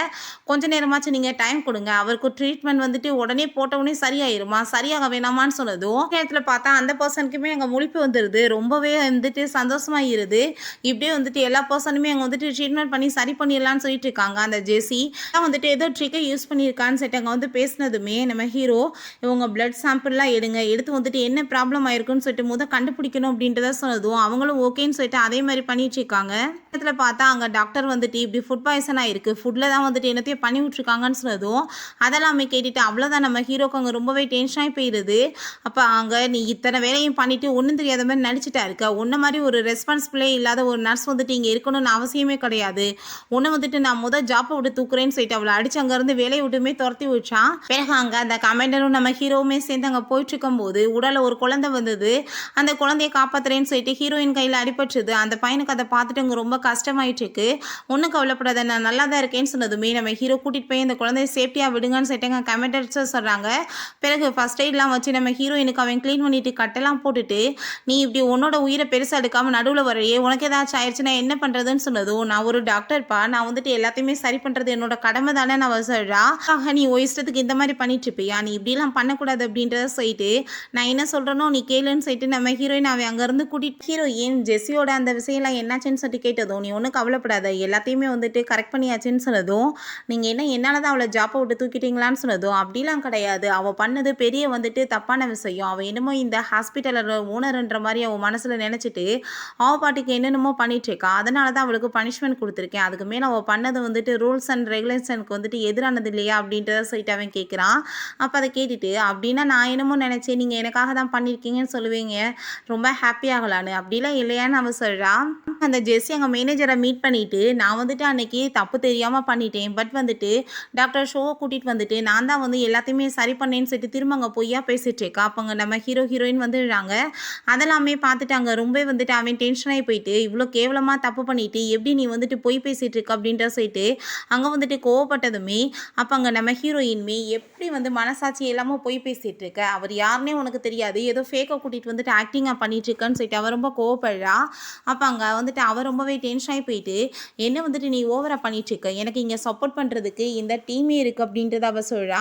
கொஞ்ச நேரமாச்சும் நீங்கள் டைம் கொடுங்க, அவருக்கு ட்ரீட்மெண்ட் வந்துட்டு உடனே போட்டவுடனே சரியாயிருமா, சரியாக வேணாமான்னு சொன்னதும் நேரத்தில் பார்த்தா அந்த பர்சனுக்குமே அங்கே முழிப்பு வந்துடுது. ரொம்பவே வந்துட்டு சந்தோஷமாயிருது. இப்படியே வந்துட்டு எல்லா பர்சனுமே அங்கே வந்துட்டு ட்ரீட்மெண்ட் பண்ணி சரி பண்ணிடலான்னு சொல்லிட்டு இருக்காங்க. அந்த ஜெஸி வந்துட்டு ஏதோ ட்ரிக்கை யூஸ் பண்ணியிருக்கான்னு சொல்லிட்டு அங்கே வந்து பேசினதுமே நம்ம ஹீரோ இவங்க பிளட் சாம்பிள்லாம் எடுத்து வந்துட்டு என்ன ப்ராப்ளம் ஆயிருக்குன்னு சொல்லிட்டு கண்டுபிடிக்கணும் அப்படின்றத சொன்னதும் அவங்களும் ஓகேன்னு சொல்லிட்டு அதே மாதிரி பண்ணிட்டு இருக்காங்க. இதில் பார்த்தா அங்கே டாக்டர் வந்துட்டு இப்படி ஃபுட் பாய்சன் ஆயிருக்கு, ஃபுட்டில் தான் வந்துட்டு என்னத்தையும் பண்ணி விட்ருக்காங்கன்னு சொன்னதும் அதெல்லாமே கேட்டுட்டு அவ்வளோதான் நம்ம ஹீரோக்கு அங்கே ரொம்பவே டென்ஷனாகி போயிடுது. அப்போ அங்கே நீ இத்தனை வேலையும் பண்ணிட்டு ஒன்றும் தெரியாத மாதிரி நடிச்சிட்டா இருக்க, உன்ன மாதிரி ஒரு ரெஸ்பான்சிபிளே இல்லாத ஒரு நர்ஸ் வந்துட்டு இங்கே இருக்கணும்னு அவசியமே கிடையாது, உன்னை வந்துட்டு நான் ஜாப்பை விட்டு தூக்குறேன்னு சொல்லிட்டு அவளை அடிச்சு அங்கேருந்து வேலையை விட்டுமே துரத்தி வச்சான். பிறகு அங்கே அந்த கமாண்டரும் நம்ம ஹீரோவுமே சேர்ந்து அங்கே போயிட்டு இருக்கும்போது உடலில் ஒரு குழந்தை வந்தது. அந்த குழந்தைய காப்பாற்றுறேன்னு சொல்லிட்டு ஹீரோயின் கையில் அடிபட்டுது. அந்த பையனுக்கு அதை பார்த்துட்டு அங்கே ரொம்ப கஷ்டமாயிட்டு இருக்கு. ஒன்றும் கவலைப்படாத, நான் நல்லா தான் இருக்கேன்னு சொன்னதுமே நம்ம ஹீரோ கூட்டிகிட்டு போய் அந்த குழந்தைய சேஃப்டியாக விடுங்கன்னு சொல்லிட்டு அங்கே கமெண்டர்ஸ் சொல்கிறாங்க. பிறகு ஃபர்ஸ்ட் எய்ட்லாம் வச்சு நம்ம ஹீரோயினுக்கு அவன் க்ளீன் பண்ணிட்டு கட்டெல்லாம் போட்டுட்டு நீ இப்படி உன்னோட உயிரை பெருசாக எடுக்காமல் நடுவில் வரையே உனக்கு ஏதாச்சும் ஆயிடுச்சுன்னா என்ன பண்ணுறதுன்னு சொன்னதும் நான் ஒரு டாக்டர்ப்பா, நான் வந்துட்டு எல்லாத்தையுமே சரி பண்ணுறது என்னோட கடமை தானே நான் சொல்கிறா. நீ இஷ்டத்துக்கு இந்த மாதிரி பண்ணிட்டு இருப்பியா, நீ இப்படிலாம் பண்ணக்கூடாது அப்படின்றத சொல்லிட்டு நான் என்ன சொல்கிறேனோ நீ கேளுன்னு சொல்லிட்டு நம்ம ஹீரோயின் அவன் அங்கேருந்து கூட்டிட்டு ஹீரோயின் ஜெஸியோட அந்த விஷயம்லாம் என்னாச்சுன்னு சொல்லிட்டு கேட்டதும் நீ ஒன்றும் கவலைப்படாத, எல்லாத்தையுமே வந்துட்டு கரெக்ட் பண்ணியாச்சுன்னு சொன்னதும் நீங்கள் என்ன என்னால் தான் அவளை ஜாப்பை விட்டு தூக்கிட்டீங்களான்னு சொன்னதும் அப்படிலாம் கிடையாது, அவள் பண்ணது பெரிய வந்துட்டு தப்பான விஷயம், அவள் என்னமோ இந்த ஹாஸ்பிட்டலோட ஓனர்ன்ற மாதிரி அவள் மனசில் நினச்சிட்டு அவள் பாட்டுக்கு என்னென்னமோ பண்ணிட்டு இருக்கா, அதனால தான் அவளுக்கு பனிஷ்மெண்ட் கொடுத்துருக்கேன், அதுக்கு மேலே அவள் பண்ணது வந்துட்டு ரூல்ஸ் அண்ட் ரெகுலேஷனுக்கு வந்துட்டு எதிரானது இல்லையா அப்படின்றத சொல்லிட்டு அவன் கேட்குறான். அப்போ அதை கேட்டுட்டு அப்படின்னா நான் என்னமோ நினச்சேன் நீங்கள் எனக்காக தான் பண்ணியிருக்கீங்கன்னு சொல்லுவீங்க, ரொம்ப ஹாப்பியாகலான்னு, அப்படிலாம் இல்லையான்னு அவன் சொல்கிறான். அந்த ஜெஸ்ஸி அங்கே மேனேஜரை மீட் பண்ணிவிட்டு நான் வந்துட்டு அன்றைக்கி தப்பு தெரியாமல் பண்ணிட்டேன், பட் வந்துட்டு டாக்டர் ஷோவை கூட்டிகிட்டு வந்துட்டு நான் தான் வந்து எல்லாத்தையுமே சரி பண்ணேன்னு சொல்லிட்டு திரும்ப அங்கே பொய்யா பேசிகிட்டு இருக்கா. அப்போ அங்கே நம்ம ஹீரோயின் வந்துடுறாங்க. அதெல்லாமே பார்த்துட்டு அங்கே ரொம்ப வந்துட்டு அவன் டென்ஷனாகி போயிட்டு இவ்வளோ கேவலமாக தப்பு பண்ணிட்டு எப்படி நீ வந்துட்டு பொய் பேசிகிட்டு இருக்க அப்படின்ற சொல்லிட்டு அங்கே வந்துட்டு கோவப்பட்டதுமே அப்போ அங்கே நம்ம ஹீரோயின்மே எப்படி வந்து மனசாட்சி இல்லாமல் பொய் பேசிகிட்டு இருக்க, அவர் யாருன்னே உனக்கு தெரியாது, ஏதோ ஃபேக்கை கூட்டிகிட்டு வந்துட்டு ஆக்டிங்காக பண்ணிட்டு இருக்கன்னு சொல்லிட்டு அவர் ரொம்ப கோவப்படுறா. அப்போ அங்கே வந்துட்டு அவர் ரொம்பவே டென்ஷனாகி போயிட்டு என்ன வந்துட்டு நீ ஓவராக பண்ணிட்டுருக்க, எனக்கு இங்கே சப்போர்ட் பண்ணுறதுக்கு இந்த டீமே இருக்குது அப்படின்றத அவள் சொல்கிறா.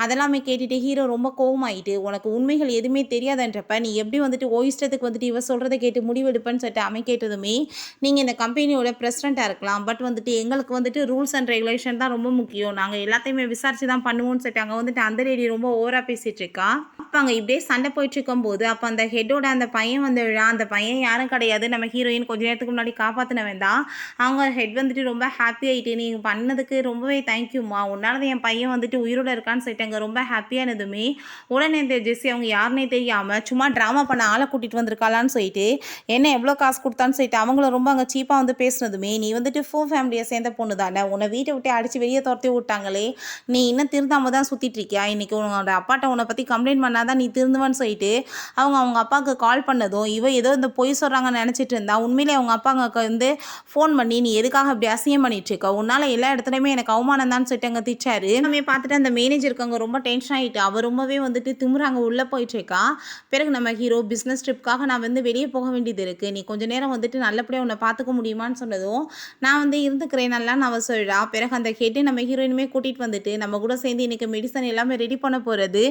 அதெல்லாமே கேட்டுட்டு ஹீரோ ரொம்ப கோவமாயிட்டு உனக்கு உண்மைகள் எதுவுமே தெரியாதுன்றப்ப நீ எப்படி வந்துட்டு இஷ்டத்துக்கு வந்துட்டு இவ சொல்கிறத கேட்டு முடிவெடுப்பேன்னு சொல்லிட்டு அவன் கேட்டதுமே நீங்கள் இந்த கம்பெனியோட பிரசிடெண்ட்டாக இருக்கலாம், பட் வந்துட்டு எங்களுக்கு வந்துட்டு ரூல்ஸ் அண்ட் ரெகுலேஷன் தான் ரொம்ப முக்கியம், நாங்கள் எல்லாத்தையுமே விசாரிச்சு தான் பண்ணுவோம்னு சொல்லிட்டு அங்கே வந்துட்டு அந்த லேடி ரொம்ப ஓவராக பேசிகிட்டு இருக்கா. அப்போ அங்கே இப்படியே சண்டை போயிட்டு இருக்கும்போது அப்போ அந்த ஹெட்டோட அந்த பையன் வந்துடுறா. அந்த பையன் யாரும் கிடையாது, நம்ம ஹீரோயின் கொஞ்ச நேரத்துக்கு முன்னாடி காப்பாற்றினவன் தான். அவங்க ஹெட் வந்துட்டு ரொம்ப ஹாப்பி ஆகிட்டு நீங்கள் பண்ணதுக்கு ரொம்பவே தேங்க்யூம்மா, உன்னால என் பையன் வந்துட்டு உயிரோட இருக்கான்னு சொல்லிட்டு அங்கே ரொம்ப ஹாப்பியானதுமே உடனே இந்த ஜெஸ்ஸி அவங்க யாருன்னே தெரியாமல் சும்மா ட்ராமா பண்ண ஆளை கூட்டிகிட்டு வந்திருக்காளான்னு சொல்லிட்டு என்ன எவ்வளோ காசு கொடுத்தான்னு சொல்லிட்டு அவங்கள ரொம்ப அங்கே சீப்பாக வந்து பேசுனதுமே நீ வந்துட்டு ஃபுல் ஃபேமிலியை சேர்ந்த பொண்ணு தானே, உன்னை வீட்டை விட்டு அடித்து வெளியே துரத்தி விட்டாங்களே, நீ இன்னும் திருந்தாமல் தான் சுற்றிட்டு இருக்கியா, இன்றைக்கி உன்னோட அப்பாட்ட உன்னை பற்றி கம்ப்ளைண்ட் பண்ணாதான் நீ திருந்துவான்னு சொல்லிட்டு அவங்க அப்பாவுக்கு கால் பண்ணதும் இவ ஏதோ இந்த பொய் சொல்கிறாங்கன்னு நினச்சிட்டு இருந்தா. உண்மையிலே அவங்க அப்பா அங்கே வந்து ஃபோன் பண்ணி நீ எதுக்காக அப்படி அசிங்கம் பண்ணிட்டு இருக்க, உன்னால் எல்லா இடத்துலையுமே எனக்கு அவமானம் தான் சொல்லிட்டு அங்கே திச்சாரு. நம்ம பார்த்துட்டு அந்த மேனேஜருக்கு அங்கே ரொம்ப டென்ஷன் ஆகிட்டு அவர் ரொம்பவே வந்துட்டு திமுறாங்க உள்ளே போயிட்டுருக்கா. பிறகு நம்ம ஹீரோ பிஸ்னஸ் ட்ரிப்காக நான் வந்து வெளியே போக வேண்டியது இருக்குது, நீ கொஞ்சம் நேரம் வந்துட்டு நல்லபடியாக உன்னை பார்த்துக்க முடியுமான்னு சொன்னதும் நான் வந்து இருந்துக்கிறேன் நல்லா நான் சொல்கிறா. பிறகு அந்த ஹெட்டு நம்ம ஹீரோயினுமே கூட்டிகிட்டு வந்துட்டு நம்ம கூட சேர்ந்து இன்றைக்கி மெடிசன் எல்லாமே ரெடி பண்ண போகிறது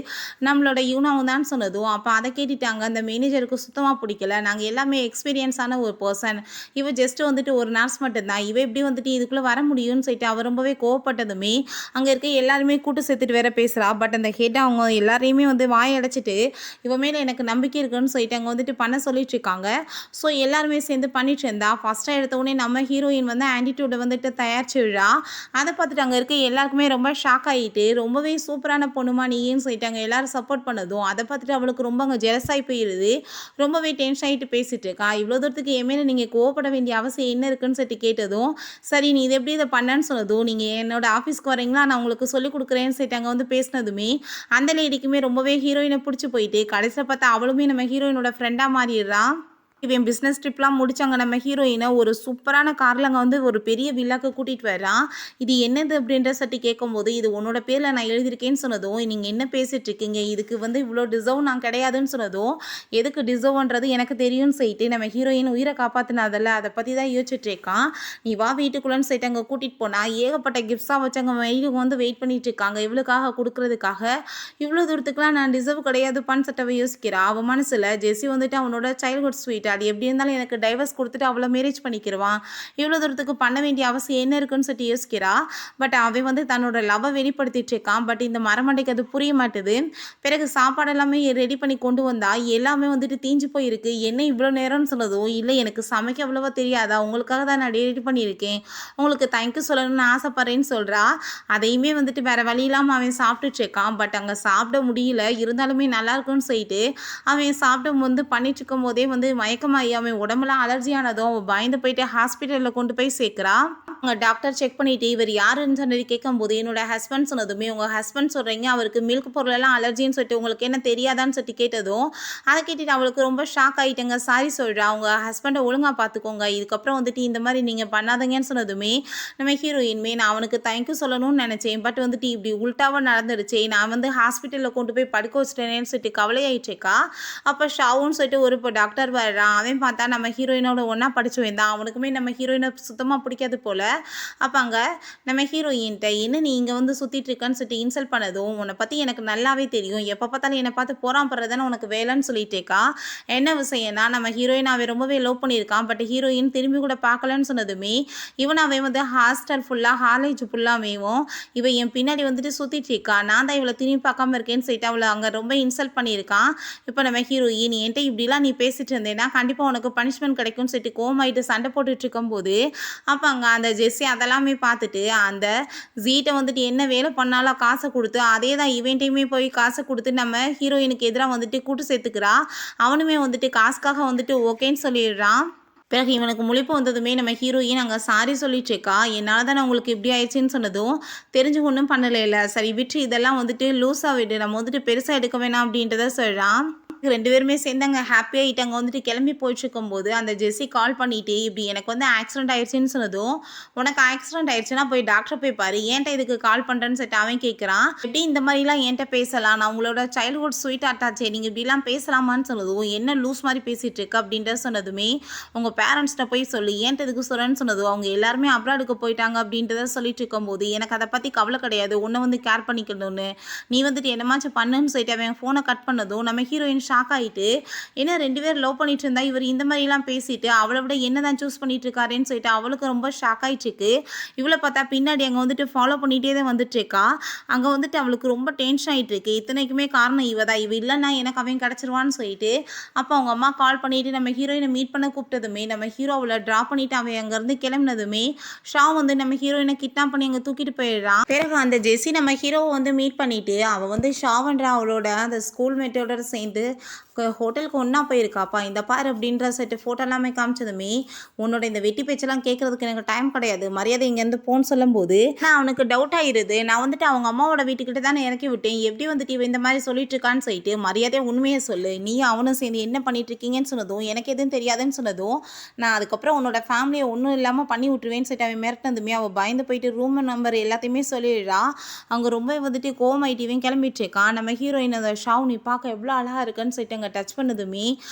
நம்மளோட இவனாவும் தான் சொன்னதும் அப்போ அதை கேட்டுட்டாங்க அந்த மேனேஜருக்கு சுத்தமாக பிடிக்கல. நாங்கள் எல்லாமே எக்ஸ்பீரியன்ஸான ஒரு பர்சன், இவ ஜஸ்ட் வந்துட்டு ஒரு நர்ஸ் மட்டும்தான், இவ எப்படி வந்துட்டு இதுக்குள்ளே வர முடியும்னு சொல்லிட்டு அவர் ரொம்பவே கோவப்பட்டதுமே அங்கே இருக்க எல்லாருமே கூட்டு சேர்த்துட்டு வேற பேசுகிறா. பட் அந்த ஹெட் அவங்க எல்லாரையுமே வந்து வாய் அடைச்சிட்டு இவ மேலே எனக்கு நம்பிக்கை இருக்குன்னு சொல்லிட்டு அங்கே வந்துட்டு பண்ண சொல்லிட்டு இருக்காங்க. ஸோ எல்லாருமே சேர்ந்து பண்ணிட்டு இருந்தா ஃபஸ்ட்டாக எடுத்த உடனே நம்ம ஹீரோயின் வந்து ஆன்டிடியூடை வந்துட்டு தயாரிச்சு விழா. அதை பார்த்துட்டு அங்கே இருக்க எல்லாருக்குமே ரொம்ப ஷாக் ஆகிட்டு ரொம்பவே சூப்பரான பொண்ணுமா நீன்னு சொல்லிட்டு அங்கே எல்லாரும் சப்போர்ட் பண்ணதும் அதை பார்த்துட்டு அவளுக்கு ரொம்ப அங்கே ஜெலஸாகி போயிடுது. ரொம்பவே டென்ஷன் ஆகிட்டு பேசிட்டு இருக்கா. இவ்வளோ தூரத்துக்கு என் மேலே நீங்கள் கோவப்பட வேண்டிய அவசியம் என்ன இருக்குன்னு சொல்லிட்டு கேட்டதும் சரி நீ இது எப்படி இதை பண்ணேன்னு சொன்னதும் நீங்கள் என்னோட ஆஃபீஸ்க்கு வரீங்களா நான் உங்களுக்கு சொல்லிக் கொடுக்குறேன்னு சொல்லிட்டு அங்கே வந்து பேசினதுமே அந்த லேடிக்குமே ரொம்பவே ஹீரோயினை பிடிச்சி போயிட்டு கடைசியில் பார்த்தா அவளுமே நம்ம ஹீரோயினோட ஃப்ரெண்டாக மாறிடுறா. இவன் பிஸ்னஸ் ட்ரிப்லாம் முடிச்சாங்க நம்ம ஹீரோயினை ஒரு சூப்பரான காரில் அங்கே வந்து ஒரு பெரிய வில்லாக்கு கூட்டிகிட்டு வரான். இது என்னது அப்படின்ற சட்டி கேட்கும்போது இது உன்னோட பேரில் நான் எழுதியிருக்கேன்னு சொன்னதும் நீங்கள் என்ன பேசிகிட்டு இருக்கீங்க, இதுக்கு வந்து இவ்வளோ டிசர்வ் நான் கிடையாதுன்னு சொன்னதும் எதுக்கு டிசர்வ்ன்றது எனக்கு தெரியும்னு சொல்லிட்டு நம்ம ஹீரோயின் உயிரை காப்பாற்றினதில்ல அதை பற்றி தான் யோசிச்சுட்டு இருக்கான். நீ வா வீட்டுக்குள்ளேன்னு சொல்லிட்டு அங்கே கூட்டிகிட்டு போனால் ஏகப்பட்ட கிஃப்ட்ஸாக வச்சு அங்கே வீட்டுக்கு வந்து வெயிட் பண்ணிட்டு இருக்காங்க இவளுக்காக கொடுக்குறதுக்காக. இவ்வளோ தூரத்துக்குலாம் நான் டிசர்வ் கிடையாதுப்பான்னு சட்டவை யோசிக்கிறா. அவன் மனசில் ஜெஸி வந்துட்டு அவனோட சைல்ட்ஹுட் ஸ்வீட் அது எப்படி இருந்தாலும் எனக்கு டைவர்ஸ் கொடுத்துட்டு அவளை மேரேஜ் பண்ணிக்கிறவான், இவ்வளோ தூரத்துக்கு பண்ண வேண்டிய அவசியம் என்ன இருக்குன்னு சொல்லிட்டு யோசிக்கிறா. பட் அவன் வந்து தன்னோட லவ்வை வெளிப்படுத்திட்டு இருக்கான். பட் இந்த மரமண்டைக்கு அது புரிய மாட்டுது. பிறகு சாப்பாடு எல்லாமே ரெடி பண்ணி கொண்டு வந்தா எல்லாமே வந்துட்டு தீஞ்சு போயிருக்கு. என்ன இவ்வளோ நேரம்னு சொன்னதும் இல்லை எனக்கு சமைக்க அவ்வளோவா தெரியாதா, உங்களுக்காக தான் நான் ரெடி பண்ணியிருக்கேன், உங்களுக்கு தேங்க்யூ சொல்லணும்னு ஆசைப்படுறேன்னு சொல்கிறா. அதையுமே வந்துட்டு வேறு வழி இல்லாமல் அவன் சாப்பிட்டுட்டு இருக்கான். பட் அங்கே சாப்பிட முடியல, இருந்தாலுமே நல்லா இருக்குன்னு சொல்லிட்டு அவன் சாப்பிட்டு வந்து பண்ணிட்டு இருக்கும் போதே வந்து மயக்கமாகி அவன் உடம்புலாம் அலர்ஜியானதும் அவன் பயந்து போயிட்டு ஹாஸ்பிட்டலில் கொண்டு போய் சேர்க்குறா. அங்கே டாக்டர் செக் பண்ணிவிட்டு இவர் யாருன்னு சொல்லி கேட்கும்போது என்னோட ஹஸ்பண்ட் சொன்னதுமே உங்கள் ஹஸ்பண்ட் சொல்கிறீங்க அவருக்கு மில்க் பொருளெல்லாம் அலர்ஜின்னு சொல்லிட்டு உங்களுக்கு என்ன தெரியாதான்னு சொல்லிட்டு கேட்டதும் அதை கேட்டுட்டு அவளுக்கு ரொம்ப ஷாக் ஆகிட்டேங்க. சாரி சொல்கிறா, அவங்க ஹஸ்பண்டை ஒழுங்காக பார்த்துக்கோங்க, இதுக்கப்புறம் வந்துட்டு இந்த மாதிரி நீங்கள் பண்ணாதீங்கன்னு சொன்னதுமே நம்ம ஹீரோயின்மே நான் அவனுக்கு தேங்க்யூ சொல்லணும்னு நினச்சேன், பட் வந்துட்டு இப்படி உல்ட்டாவாக நடந்துடுச்சு, நான் வந்து ஹாஸ்பிட்டலில் கொண்டு போய் படுக்க வச்சுட்டேனேன்னு சொல்லிட்டு கவலையாயிட்டேக்கா. அப்போ ஷாவுன்னு சொல்லிட்டு ஒரு இப்போ டாக்டர் வர்றான். அவன் பார்த்தா நம்ம ஹீரோயினோட ஒன்றா படிச்சு வந்தான். அவனுக்குமே நம்ம ஹீரோயினை சுத்தமாக பிடிக்காது போல். அப்போ அங்கே நம்ம ஹீரோயின்ட்ட என்ன நீ இங்கே வந்து சுற்றிட்டு இருக்கன்னு சொல்லிட்டு இன்சல்ட் பண்ணதும் உன்னை பற்றி எனக்கு நல்லாவே தெரியும், எப்போ பார்த்தாலும் என்னை பார்த்து போறாப்படுறதானே உனக்கு வேலைன்னு சொல்லிட்டேக்கா. என்ன விஷயம்னா நம்ம ஹீரோயின் அவன் ரொம்பவே லவ் பண்ணியிருக்கான். பட் ஹீரோயின் திரும்பி கூட பார்க்கலன்னு சொன்னதுமே இவன் அவன் வந்து ஹாஸ்டல் ஃபுல்லாக காலேஜ் ஃபுல்லாமேவும் இவன் என் பின்னாடி வந்துட்டு சுற்றிட்டு இருக்கா, நான் தான் இவளை திரும்பி பார்க்காம இருக்கேன்னு சொல்லிட்டு அவளை அங்கே ரொம்ப இன்சல்ட் பண்ணியிருக்கான். இப்போ நம்ம ஹீரோயின் என்கிட்ட இப்படிலாம் நீ பேசிட்டு இருந்தேன்னா கண்டிப்பாக உனக்கு பனிஷ்மெண்ட் கிடைக்கும்னு சொல்லிட்டு கோமாயிட்டு சண்டை போட்டுட்டு இருக்கும்போது அப்போ அங்கே அந்த ஜெஸ்ஸி அதெல்லாமே பார்த்துட்டு அந்த ஜீட்டை வந்துட்டு என்ன வேலை பண்ணாலும் காசை கொடுத்து அதே தான் இவன்ட்டையுமே போய் காசை கொடுத்து நம்ம ஹீரோயினுக்கு எதிராக வந்துட்டு கூட்டு சேர்த்துக்கிறா. அவனுமே வந்துட்டு காசுக்காக வந்துட்டு ஓகேன்னு சொல்லிடுறான். பிறகு இவனுக்கு முழிப்பு வந்ததுமே நம்ம ஹீரோயின் அங்கே சாரி சொல்லிட்டு இருக்கா, என்னால் தான் உங்களுக்கு இப்படி ஆயிடுச்சுன்னு சொன்னதும் தெரிஞ்சு ஒன்றும் பண்ணலை, சரி விட்டு இதெல்லாம் வந்துட்டு லூஸாக விடு, நம்ம வந்துட்டு பெருசாக எடுக்க வேணாம் அப்படின்றத சொல்கிறான். ரெண்டு பேருமே சேர்ந்தாங்க ஹாப்பியாகிட்டு அங்கே வந்துட்டு கிளம்பி போயிட்டுருக்கும்போது அந்த ஜெஸ்ஸி கால் பண்ணிட்டு இப்படி எனக்கு வந்து ஆக்சிடென்ட் ஆயிடுச்சுன்னு சொன்னதும் உனக்கு ஆக்சிடென்ட் ஆயிடுச்சுன்னா போய் டாக்டர் போய் பாரு, ஏன்ட்ட இதுக்கு கால் பண்ணுறேன்னு சொல்லிட்டு அவன் கேட்குறான். எப்படி இந்த மாதிரிலாம் என்கிட்ட பேசலாம், நான் உங்களோட சைல்ட்ஹுட் ஸ்வீட் அட்டாச்சே, நீங்கள் இப்படிலாம் பேசலாமான்னு சொன்னதும் என்ன லூஸ் மாதிரி பேசிகிட்டு இருக்கு அப்படின்ற சொன்னதுமே உங்கள் பேரண்ட்ஸ்கிட்ட போய் சொல்லி ஏன்ட்ட இதுக்கு சொல்கிறேன்னு சொன்னதும் அவங்க எல்லாருமே அப்ராடுக்கு போயிட்டாங்க அப்படின்றத சொல்லிட்டு இருக்கும்போது எனக்கு அதை பற்றி கவலை கிடையாது, உன்னை வந்து கேர் பண்ணிக்கணும்னு நீ வந்துட்டு என்னமாச்சும் பண்ணுன்னு சொல்லிட்டு அவன் ஃபோனை கட் பண்ணதும் நம்ம ஹீரோயின் ஷாக் ஆகிட்டு ஏன்னா ரெண்டு பேர் லவ் பண்ணிட்டு இருந்தா இவர் இந்த மாதிரிலாம் பேசிட்டு அவளை விட என்னதான் சூஸ் பண்ணிட்டு இருக்காருன்னு சொல்லிட்டு அவளுக்கு ரொம்ப ஷாக் ஆயிட்டு இருக்கு. இவளை பார்த்தா பின்னாடி அங்கே வந்துட்டு ஃபாலோ பண்ணிகிட்டே தான் வந்துட்டு இருக்கா. அங்கே வந்துட்டு அவளுக்கு ரொம்ப டென்ஷன் ஆகிட்டு இருக்கு. இத்தனைக்குமே காரணம் இவ தான், இவ இல்லைன்னா எனக்கு அவன் கிடச்சிருவான்னு சொல்லிட்டு அப்போ அவங்க அம்மா கால் பண்ணிட்டு நம்ம ஹீரோயினை மீட் பண்ண கூப்பிட்டதுமே நம்ம ஹீரோ அவளை ட்ரா பண்ணிட்டு அவன் அங்கேருந்து கிளம்பினதுமே ஷா வந்து நம்ம ஹீரோயினை கிட்னாப் பண்ணி அங்கே தூக்கிட்டு போயிடுறான். பிறகு அந்த ஜெஸ்ஸி நம்ம ஹீரோவை வந்து மீட் பண்ணிட்டு அவள் வந்து ஷாவன்ற அவளோட அந்த ஸ்கூல் மேட்டோட சேர்ந்து ஹோட்டலுக்கு ஒன்றா போயிருக்காப்பா, இந்த பாரு அப்படின்ற செட்டு ஃபோட்டோ எல்லாமே காமிச்சதுமே உன்னோட இந்த வெட்டி பேச்செல்லாம் கேட்குறதுக்கு எனக்கு டைம் கிடையாது, மரியாதை இங்கேருந்து போன்னு சொல்லும்போது நான் அவனுக்கு டவுட் ஆகிடுது. நான் வந்துட்டு அவங்க அம்மாவோட வீட்டுக்கிட்ட தானே இறக்கி விட்டேன், எப்படி வந்துட்டு இவன் இந்த மாதிரி சொல்லிட்டு இருக்கான்னு சொல்லிட்டு மரியாதையாக உண்மையை சொல்லு, நீ அவனும் சேர்ந்து என்ன பண்ணிட்டு இருக்கீங்கன்னு சொன்னதும் எனக்கு எதுவும் தெரியாதுன்னு சொன்னதும் நான் அதுக்கப்புறம் உன்னோட ஃபேமிலியை ஒன்றும் இல்லாமல் பண்ணி விட்டுருவேன்னு சொல்லிட்டு அவன் மிரட்டினதுமே அவள் பயந்து போயிட்டு ரூம் நம்பர் எல்லாத்தையுமே சொல்லிடுறா. அங்கே ரொம்ப வந்துட்டு கோமாயிட்டு இவன் கிளம்பிட்டு இருக்கான். நம்ம ஹீரோயின் அந்த ஷாவ் நீ பார்க்க எவ்வளோ அழகாக இருக்குன்னு சொல்லிட்டு அங்கே டச் பண்ணதுமே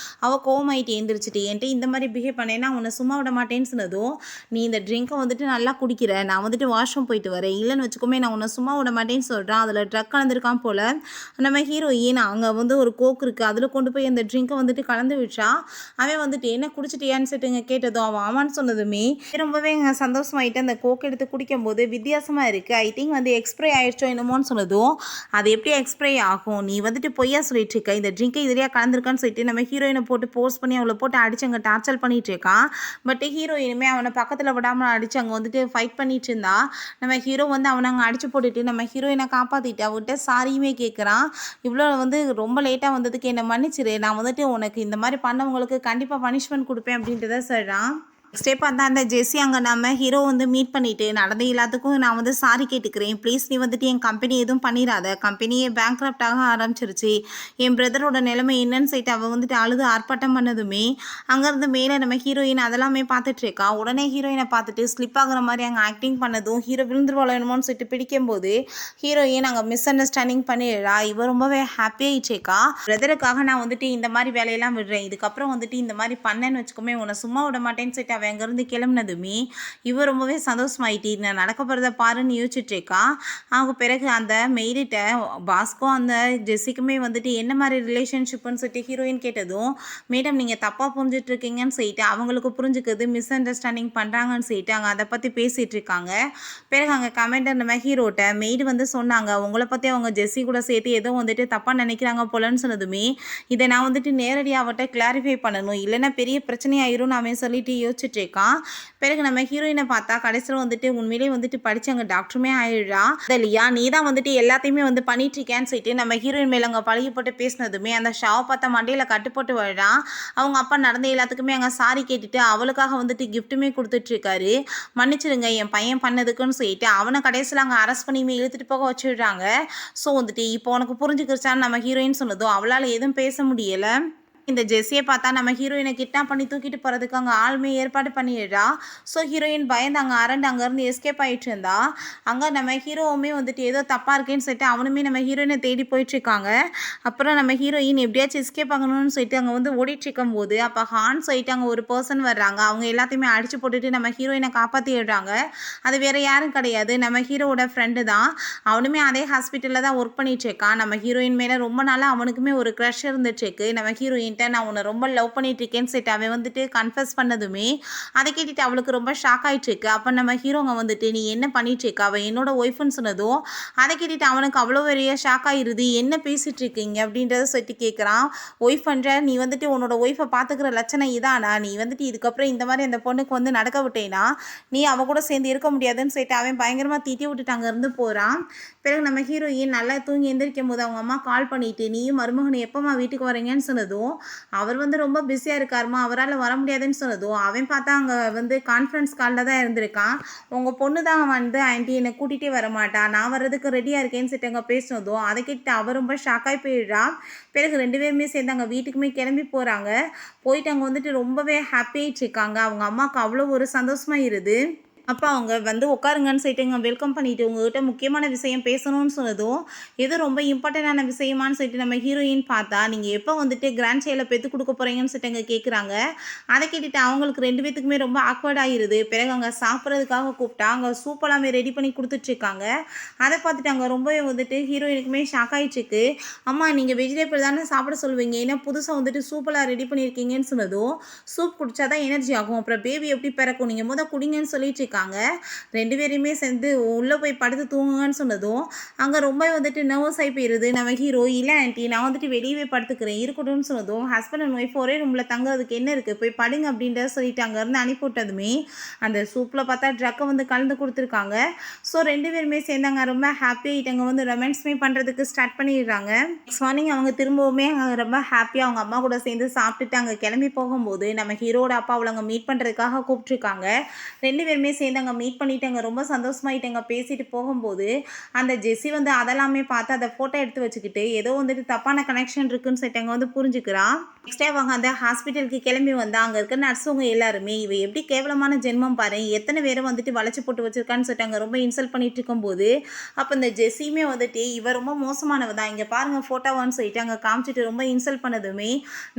அவள் கோவமாயிட்டு எழுந்திரிச்சிட்டு என்கிட்ட இந்த மாதிரி பிஹேவ் பண்ணேன்னா உன்னை சும்மா விட மாட்டேன்னு சொன்னதும், நீ இந்த ட்ரிங்கை வந்துட்டு நல்லா குடிக்கிற, நான் வந்துட்டு வாஷ்ரூம் போயிட்டு வரேன், இல்லைன்னு வச்சுக்கோமே நான் உன்னை சும்மா விட மாட்டேன்னு சொல்கிறான். அதில் ட்ரக் கலந்துருக்கான் போல். நம்ம ஹீரோயின் அங்கே வந்து ஒரு கோக் இருக்குது, அதில் கொண்டு போய் அந்த ட்ரிங்கை வந்துட்டு கலந்து விட்டா. அவன் வந்துட்டு என்ன குடிச்சிட்டியான்னு சொல்லிட்டுங்க கேட்டதும் அவன் ஆமான்னு சொன்னதுமே ரொம்பவே சந்தோஷமாயிட்டு அந்த கோக் எடுத்து குடிக்கும்போது வித்தியாசமாக இருக்குது, ஐ திங்க் வந்து எக்ஸ்ப்ரே ஆயிடுச்சோ என்னமோன்னு சொன்னதும், அது எப்படி எக்ஸ்ப்ரே ஆகும், நீ வந்துட்டு பொய்யா சொல்லிட்டு இருக்க, இந்த ட்ரிங்கை இதுலையா கலந்துருக்கான்னு சொல்லிட்டு நம்ம ஹீரோயினை போட்டு போர்ஸ் பண்ணி அவளை போட்டு அடிச்சு அங்கே டார்ச்சர் பண்ணிட்டு இருக்கான். பட் ஹீரோயினுமே அவனை பக்கத்தில் விடாமல் அடிச்சு அங்கே வந்துட்டு ஃபைட் பண்ணிட்டு இருந்தா. நம்ம ஹீரோ வந்து அவனை அங்கே அடிச்சு போட்டுட்டு நம்ம ஹீரோயினை காப்பாற்றிட்டு அவர்கிட்ட சாரியுமே கேட்குறான். இவ்வளோ வந்து ரொம்ப லேட்டாக வந்ததுக்கு என்னை மன்னிச்சிரு, நான் வந்துட்டு உனக்கு இந்த மாதிரி பண்ணவங்களுக்கு கண்டிப்பாக பனிஷ்மெண்ட் கொடுப்பேன் அப்படின்றத சொல்கிறான். நெக்ஸ்ட் டே பார்த்தா அந்த ஜெஸ்ஸி அங்கே நம்ம ஹீரோ வந்து மீட் பண்ணிவிட்டு நடந்த எல்லாத்துக்கும் நான் வந்து சாரி கேட்டுக்கிறேன், ப்ளீஸ் நீ வந்துட்டு என் கம்பெனி எதுவும் பண்ணிடாத, கம்பெனியே பேங்க்ரப்டாக ஆரம்பிச்சிருச்சு, என் பிரதரோட நிலைமை என்னன்னு சொல்லிட்டு அவள் வந்துட்டு அழுது ஆர்ப்பாட்டம் பண்ணதுமே அங்கேருந்து மேலே நம்ம ஹீரோயின் அதெல்லாமே பார்த்துட்ருக்கா. உடனே ஹீரோயினை பார்த்துட்டு ஸ்லிப் ஆகுற மாதிரி அங்கே ஆக்டிங் பண்ணதும் ஹீரோ விழுந்துருவாளணுமோன்னு சொல்லிட்டு பிடிக்கும்போது ஹீரோயின் அங்கே மிஸ் அண்டர்ஸ்டாண்டிங் பண்ணிடுறா. இவ ரொம்பவே ஹாப்பியாகிட்டேக்கா. பிரதருக்காக நான் வந்துட்டு இந்த மாதிரி வேலையெல்லாம் விடுறேன், இதுக்கப்புறம் வந்துட்டு இந்த மாதிரி பண்ணேன்னு வச்சுக்கோமே உன்னை சும்மா விட மாட்டேன்னு சொல்லிட்டு அங்கேருந்து கிளம்புனதுமே இவ ரொம்பவே சந்தோஷமாயிட்டு நான் நடக்க போகிறத பாருன்னு யோசிச்சுட்ருக்கா. அவங்க பிறகு அந்த மெய்டிட்ட பாஸ்கோ அந்த ஜெஸ்ஸிக்குமே வந்துட்டு என்ன மாதிரி ரிலேஷன்ஷிப்னு சொல்லிட்டு ஹீரோயின் கேட்டதும், மேடம் நீங்கள் தப்பாக புரிஞ்சிட்ருக்கீங்கன்னு சொல்லிட்டு அவங்களுக்கு புரிஞ்சுக்கிறது மிஸ் அண்டர்ஸ்டாண்டிங் பண்ணுறாங்கன்னு சொல்லிட்டு அங்கே அதை பற்றி பேசிகிட்டு இருக்காங்க. பிறகு அங்கே கமெண்டர் நம்ம ஹீரோட்ட மெய்டு வந்து சொன்னாங்க, உங்களை பற்றி அவங்க ஜெஸ்ஸி கூட சேர்த்து ஏதோ வந்துட்டு தப்பாக நினைக்கிறாங்க போலன்னு சொன்னதுமே இதை நான் வந்துட்டு நேரடியாக அவட்ட கிளாரிஃபை பண்ணணும், இல்லைன்னா பெரிய பிரச்சனையாயிரும் அவன் சொல்லிட்டு யோசிச்சுட்டு இருக்கான். பிறகு நம்ம ஹீரோயினை பார்த்தா கடைசியில் வந்துட்டு உண்மையிலே வந்துட்டு படிச்சு அங்கே டாக்டருமே ஆயிடுறா. இல்லையா நீ தான் வந்துட்டு எல்லாத்தையுமே வந்து பண்ணிட்டு இருக்கேன்னு சொல்லிட்டு நம்ம ஹீரோயின் மேலே அங்கே பழகி போட்டு பேசினதுமே அந்த ஷாவை பார்த்தா மண்டையில் கட்டுப்போட்டு வர்றான். அவங்க அப்பா நடந்த எல்லாத்துக்குமே அங்கே சாரி கேட்டுட்டு அவளுக்காக வந்துட்டு கிஃப்ட்டுமே கொடுத்துட்ருக்காரு. மன்னிச்சிடுங்க என் பையன் பண்ணதுக்குன்னு சொல்லிட்டு அவனை கடைசியில் அங்கே அரெஸ்ட் பண்ணியுமே இழுத்துட்டு போக வச்சுடுறாங்க. ஸோ வந்துட்டு இப்போ உனக்கு புரிஞ்சுக்கிச்சான்னு நம்ம ஹீரோயின் சொன்னதும் அவளால் எதுவும் பேச முடியலை. இந்த ஜெஸ்ஸியை பார்த்தா நம்ம ஹீரோயினை கிட்னாப் பண்ணி தூக்கிட்டு போகிறதுக்கு அங்கே ஆளுமே ஏற்பாடு பண்ணிடுறா. ஸோ ஹீரோயின் பயந்து அங்கே அரண்டு அங்கேருந்து எஸ்கேப் ஆகிட்டு இருந்தா. அங்கே நம்ம ஹீரோவுமே வந்துட்டு ஏதோ தப்பாக இருக்கேன்னு சொல்லிட்டு அவனுமே நம்ம ஹீரோயினை தேடி போயிட்டுருக்காங்க. அப்புறம் நம்ம ஹீரோயின் எப்படியாச்சும் எஸ்கேப் ஆகணும்னு சொல்லிட்டு அங்கே வந்து ஓடிட்டுருக்கும் போது அப்போ ஹான் சொல்லிட்டு அங்கே ஒரு பர்சன் வர்றாங்க. அவங்க எல்லாத்தையுமே அடிச்சு போட்டுட்டு நம்ம ஹீரோயினை காப்பாற்றிடுறாங்க. அது வேறு யாரும் கிடையாது, நம்ம ஹீரோவோட ஃப்ரெண்டு தான். அவனுமே அதே ஹாஸ்பிட்டலில் தான் ஒர்க் பண்ணிட்டுருக்கான். நம்ம ஹீரோயின் மேலே ரொம்ப நாளாக அவனுக்குமே ஒரு க்ரஷ் இருந்துட்டுருக்கு. நம்ம ஹீரோயின் நான் உன்னை ரொம்ப லவ் பண்ணிட்டு இருக்கேன்னு சொல்லிட்டு அவன் வந்துட்டு கன்ஃபஸ் பண்ணதுமே அதை கேட்டுட்டு அவளுக்கு ரொம்ப ஷாக் ஆகிட்டு இருக்கு. அப்போ நம்ம ஹீரோங்க வந்துட்டு நீ என்ன பண்ணிட்டு இருக்க, அவள் என்னோட ஒய்ஃப்னு சொன்னதும் அதை கேட்டுட்டு அவனுக்கு அவ்வளோ பெரிய ஷாக் ஆகிருது. என்ன பேசிட்டு இருக்கீங்க அப்படின்றத சொல்லிட்டு கேட்குறான். ஒய்ஃப் பண்ணுற நீ வந்துட்டு உன்னோட ஒய்ஃபை பார்த்துக்கிற லட்சணம் இதானா, நீ வந்துட்டு இதுக்கப்புறம் இந்த மாதிரி அந்த பொண்ணுக்கு வந்து நடக்க விட்டேன்னா நீ அவ கூட சேர்ந்து இருக்க முடியாதுன்னு சொல்லிட்டு அவன் பயங்கரமாக தீட்டி விட்டுட்டு அங்கேருந்து போகிறான். பிறகு நம்ம ஹீரோயின் நல்லா தூங்கி எந்திரிக்கும் போது அவங்க அம்மா கால் பண்ணிட்டு நீயும் மருமகனை எப்போம்மா வீட்டுக்கு வரீங்கன்னு சொன்னதும் அவர் வந்து ரொம்ப பிஸியாக இருக்காருமா, அவரால் வர முடியாதுன்னு சொன்னதும் அவன் பார்த்தா அங்கே வந்து கான்ஃபரன்ஸ் காலில் தான் இருந்திருக்கான். உங்கள் பொண்ணு தான் வந்து ஆண்டி என்னை கூட்டிகிட்டே வர மாட்டா, நான் வர்றதுக்கு ரெடியாக இருக்கேன்னு சொல்லிட்டு அங்கே பேசினதும் அதை கேட்டு அவர் ரொம்ப ஷாக்காகி போயிடுறா. பிறகு ரெண்டு பேருமே சேர்ந்து அங்கே வீட்டுக்குமே கிளம்பி போகிறாங்க. போயிட்டு அங்கே வந்துட்டு ரொம்பவே ஹாப்பியாகிட்டு இருக்காங்க. அவங்க அம்மாவுக்கு அவ்வளோ ஒரு சந்தோஷமாக இருது. அப்போ அவங்க வந்து உட்காருங்கன்னு சொல்லிட்டு இங்கே வெல்கம் பண்ணிவிட்டு உங்கள்கிட்ட முக்கியமான விஷயம் பேசணும்னு சொன்னதும் எது ரொம்ப இம்பார்ட்டண்டான விஷயமானு சொல்லிட்டு நம்ம ஹீரோயின் பார்த்தா நீங்கள் எப்போ வந்துட்டு கிராண்ட் சைல்டில் பெற்று கொடுக்க போகிறீங்கன்னு சொல்லிட்டு அங்கே கேட்குறாங்க. அதை கேட்டுட்டு அவங்களுக்கு ரெண்டு பேத்துக்குமே ரொம்ப ஆக்வர்ட் ஆகிருது. பிறகு அங்கே சாப்பிட்றதுக்காக கூப்பிட்டா அங்கே சூப்பெல்லாமே ரெடி பண்ணி கொடுத்துட்ருக்காங்க. அதை பார்த்துட்டு அங்கே ரொம்பவே வந்துட்டு ஹீரோயினுக்குமே ஷாக் ஆகிட்டுருக்கு. அம்மா நீங்கள் வெஜிடபிள் தானே சாப்பிட சொல்லுவீங்க, ஏன்னா புதுசாக வந்துட்டு சூப்பெல்லாம் ரெடி பண்ணியிருக்கீங்கன்னு சொன்னதும் சூப் குடித்தா தான் எனர்ஜி ஆகும், அப்புறம் பேபி எப்படி பிறக்கும், நீங்கள் முதல் குடிங்கன்னு சொல்லிட்டு ரெண்டு பேரையுமே சேர்ந்து உள்ளே போய் படுத்து தூங்குங்கன்னு சொன்னதும் அங்கே ரொம்ப வந்துட்டு நர்வஸ் ஆகி போயிடுது. நம்ம ஹீரோ இல்லை ஆண்டி நான் வந்துட்டு வெளியவே படுத்துக்கிறேன் இருக்கட்டும்னு சொன்னதும் ஹஸ்பண்ட் அண்ட் ஒய்ஃப் ஒரே ரூமில் தங்குறதுக்கு என்ன இருக்குது போய் படுங்க அப்படின்றத சொல்லிட்டு அங்கேருந்து அனுப்பிவிட்டதுமே அந்த சூப்பில் பார்த்தா ட்ரக்கை வந்து கலந்து கொடுத்துருக்காங்க. ஸோ ரெண்டு பேருமே சேர்ந்தாங்க ரொம்ப ஹாப்பியாகிட்டாங்க, வந்து ரொமான்ஸ்மே பண்ணுறதுக்கு ஸ்டார்ட் பண்ணிடுறாங்க. நெக்ஸ்ட் மார்னிங் அவங்க திரும்பவுமே அங்கே ரொம்ப ஹாப்பியாக அவங்க அம்மா கூட சேர்ந்து சாப்பிட்டுட்டு அங்கே கிளம்பி போகும்போது நம்ம ஹீரோட அப்பா அவளை அங்கே மீட் பண்ணுறதுக்காக கூப்பிட்ருக்காங்க. ரெண்டு பேருமே சேர்ந்து அங்கே மீட் பண்ணிட்டு அங்கே ரொம்ப சந்தோஷமாயிட்டு அங்கே பேசிட்டு போகும்போது அந்த ஜெஸ்ஸி வந்து அதெல்லாமே பார்த்து அதை ஃபோட்டோ எடுத்து வச்சுக்கிட்டு ஏதோ வந்துட்டு தப்பான கனெக்ஷன் இருக்குன்னு சொல்லிட்டு அங்கே வந்து புரிஞ்சுக்கிறான். நெக்ஸ்ட் அவங்க அந்த ஹாஸ்பிட்டலுக்கு கிளம்பி வந்தா அங்கே இருக்க நர்ஸுங்க எல்லாருமே இவ எப்படி கேவலமான ஜென்மம் பாரு, எத்தனை பேரை வந்துட்டு வளைச்சு போட்டு வச்சிருக்கான்னு சொல்லிட்டு அங்கே ரொம்ப இன்சல்ட் பண்ணிட்டு இருக்கும்போது அப்போ இந்த ஜெஸ்ஸியுமே வந்துட்டு இவ ரொம்ப மோசமானவ தான், இங்கே பாருங்க ஃபோட்டோவான்னு சொல்லிட்டு அங்கே காமிச்சிட்டு ரொம்ப இன்சல்ட் பண்ணதுமே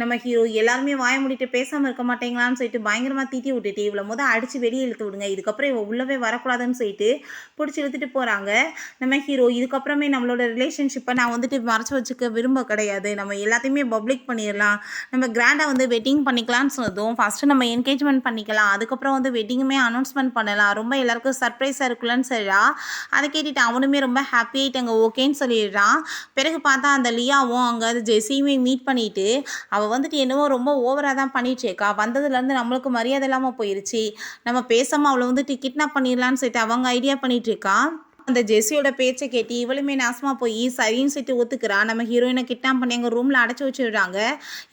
நம்ம ஹீரோ எல்லாருமே வாய மூடிட்டு பேசாமல் இருக்க மாட்டேங்களான்னு சொல்லிட்டு பயங்கரமாக தீட்டி விட்டுட்டு இவ்வளோ அடித்து வெளியே இழுத்து விடுங்க, இதுக்கப்புறம் இவ உள்ளவே வரக்கூடாதுன்னு சொல்லிட்டு பிடிச்சி இழுத்துட்டு போகிறாங்க. நம்ம ஹீரோ இதுக்கப்புறமே நம்மளோட ரிலேஷன்ஷிப்பை நான் வந்துட்டு மறைச்சி வச்சுக்க விரும்ப கிடையாது, நம்ம எல்லாத்தையுமே பப்ளிக் பண்ணிடலாம், நம்ம கிராண்டாக வந்து வெட்டிங் பண்ணிக்கலாம்னு சொன்னதும் ஃபஸ்ட்டு நம்ம என்கேஜ்மெண்ட் பண்ணிக்கலாம், அதுக்கப்புறம் வந்து வெட்டிங்குமே அனௌன்ஸ்மெண்ட் பண்ணலாம், ரொம்ப எல்லாருக்கும் சர்ப்ரைஸாக இருக்குல்லன்னு சொல்லிடா. அதை கேட்டுட்டு அவனுமே ரொம்ப ஹாப்பி ஆகிட்டாங்க, ஓகேன்னு சொல்லிடுறான். பிறகு பார்த்தா அந்த லியாவும் அங்கே ஜெஸ்ஸியுமே மீட் பண்ணிட்டு அவள் வந்துட்டு என்னவோ ரொம்ப ஓவராக தான் பண்ணிட்டுருக்கா, வந்ததுலேருந்து நம்மளுக்கு மரியாதை இல்லாமல் போயிருச்சு, நம்ம பேசாமல் அவளை வந்துட்டு கிட்னாப் பண்ணிடலான்னு சொல்லிட்டு அவங்க ஐடியா பண்ணிகிட்ருக்கா. அந்த ஜெஸ்ஸியோட பேச்சை கேட்டு இவளுமே நாசமாக போய் சரின்னு சொல்லிட்டு ஒத்துக்கிறா. நம்ம ஹீரோயினை கிட்னாப் பண்ணி எங்கள் ரூமில் அடைச்சி வச்சுடுறாங்க.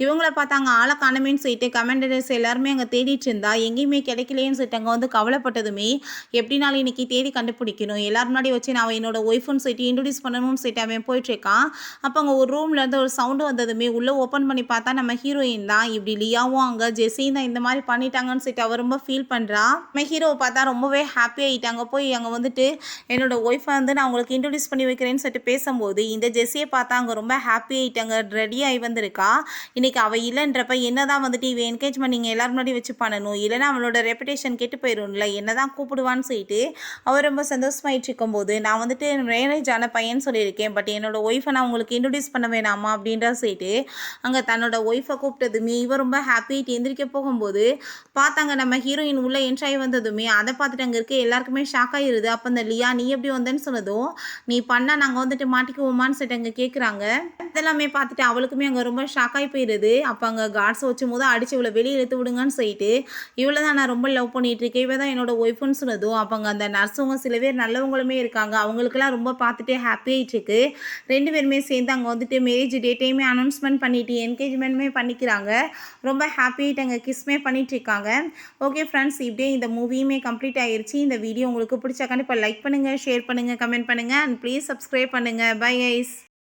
இவங்கள பார்த்தாங்க ஆளை காணமேன்னு சொல்லிட்டு கமெண்டர்ஸ் எல்லாருமே அங்கே தேடிட்டு இருந்தா எங்கேயுமே கிடைக்கலேன்னு சொல்லிட்டு அங்கே வந்து கவலைப்பட்டதுமே எப்படினாலும் இன்னைக்கு தேடி கண்டுபிடிக்கணும், எல்லாரும் முன்னாடி வச்சு நான் என்னோட ஒய்ஃப்னு சொல்லிட்டு இன்ட்ரடியூஸ் பண்ணணும்னு சொல்லிட்டு அவன் போயிட்டுருக்கான். அப்போ அங்கே ஒரு ரூம்லேருந்து ஒரு சவுண்டு வந்ததுமே உள்ளே ஓப்பன் பண்ணி பார்த்தா நம்ம ஹீரோயின் தான். இப்படி லியாவும் அங்கே ஜெஸ்ஸியும் தான் இந்த மாதிரி பண்ணிட்டாங்கன்னு சொல்லிட்டு அவள் ரொம்ப ஃபீல் பண்ணுறா. நம்ம ஹீரோவை பார்த்தா ரொம்பவே ஹாப்பி ஆகிட்டாங்க. போய் அங்கே வந்துட்டு என்னோட ஒய்ஃபை வந்து நான் உங்களுக்கு இன்ட்ரடியூஸ் பண்ணி வைக்கிறேன்னு சொல்லிட்டு பேசும்போது இந்த ஜெஸ்ஸியை பார்த்தா அங்கே ரொம்ப ஹாப்பி ஆகிட்டாங்க, ரெடியாகி வந்திருக்கா. இன்றைக்கி அவள் இல்லைன்றப்ப என்ன தான் வந்துட்டு இவன் என்கேஜ்மெண்ட் நீங்கள் எல்லாரும் முன்னாடி வச்சு பண்ணணும், இல்லைன்னா அவளோட ரெப்புடேஷன் கெட்டு போயிடும்ல, என்ன தான் கூப்பிடுவான்னு சொல்லிட்டு அவர் ரொம்ப சந்தோஷமாயிட்டு இருக்கும்போது நான் வந்துட்டு மேரேஜ் ஆன பையன் சொல்லியிருக்கேன், பட் என்னோட ஒய்ஃபை நான் உங்களுக்கு இன்ட்ரடியூஸ் பண்ண வேணாமா அப்படின்ற சொல்லிட்டு அங்கே தன்னோட ஒய்ஃபை கூப்பிட்டதுமே இவர் ரொம்ப ஹாப்பி ஆகிட்டு எந்திரிக்க போகும்போது பார்த்தாங்க நம்ம ஹீரோயின் உள்ளே என்ட்ராகி வந்ததுமே அதை பார்த்துட்டு அங்கே இருக்க எல்லாருக்குமே ஷாக் ஆகிடுது. அப்போ இந்த லியா நீ எப்படி வந்தேன்னு சொன்னதும் நீ பண்ணால் நாங்கள் வந்துட்டு மாட்டிக்குவோமான்னு சொல்லிட்டு அங்கே கேட்குறாங்க. இதெல்லாமே பார்த்துட்டு அவளுக்குமே அங்கே ரொம்ப ஷாக்காகி போயிடுது. அப்போ அங்கே கார்ட்ஸ் வச்சும் போது அடித்து இவளை வெளியே இழுத்து விடுங்கன்னு சொல்லிட்டு இவளை தான் நான் ரொம்ப லவ் பண்ணிட்டு இருக்கேன், இவ தான் என்னோட ஒய்ஃப்னு சொன்னதும் அப்போ அங்கே அந்த நர்ஸுங்க சில பேர் நல்லவங்களுமே இருக்காங்க, அவங்களுக்குலாம் ரொம்ப பார்த்துட்டு ஹாப்பி ஆகிட்டு இருக்கு. ரெண்டு பேருமே சேர்ந்து அங்கே வந்துட்டு மேரேஜ் டேட்டையுமே அனௌன்ஸ்மெண்ட் பண்ணிட்டு என்கேஜ்மெண்ட்டுமே பண்ணிக்கிறாங்க. ரொம்ப ஹாப்பி ஆகிட்டு அங்கே கிஸ்மே பண்ணிட்டு இருக்காங்க. ஓகே ஃப்ரெண்ட்ஸ், இப்படியே இந்த மூவியுமே கம்ப்ளீட் ஆகிருச்சு. இந்த வீடியோ உங்களுக்கு பிடிச்சா கண்டிப்பாக லைக் பண்ணுங்கள், ஷேர் பண்ணுங்கள், கமெண்ட் பண்ணுங்கள் அண்ட் ப்ளீஸ் சப்ஸ்கிரைப் பண்ணுங்கள். Bye guys.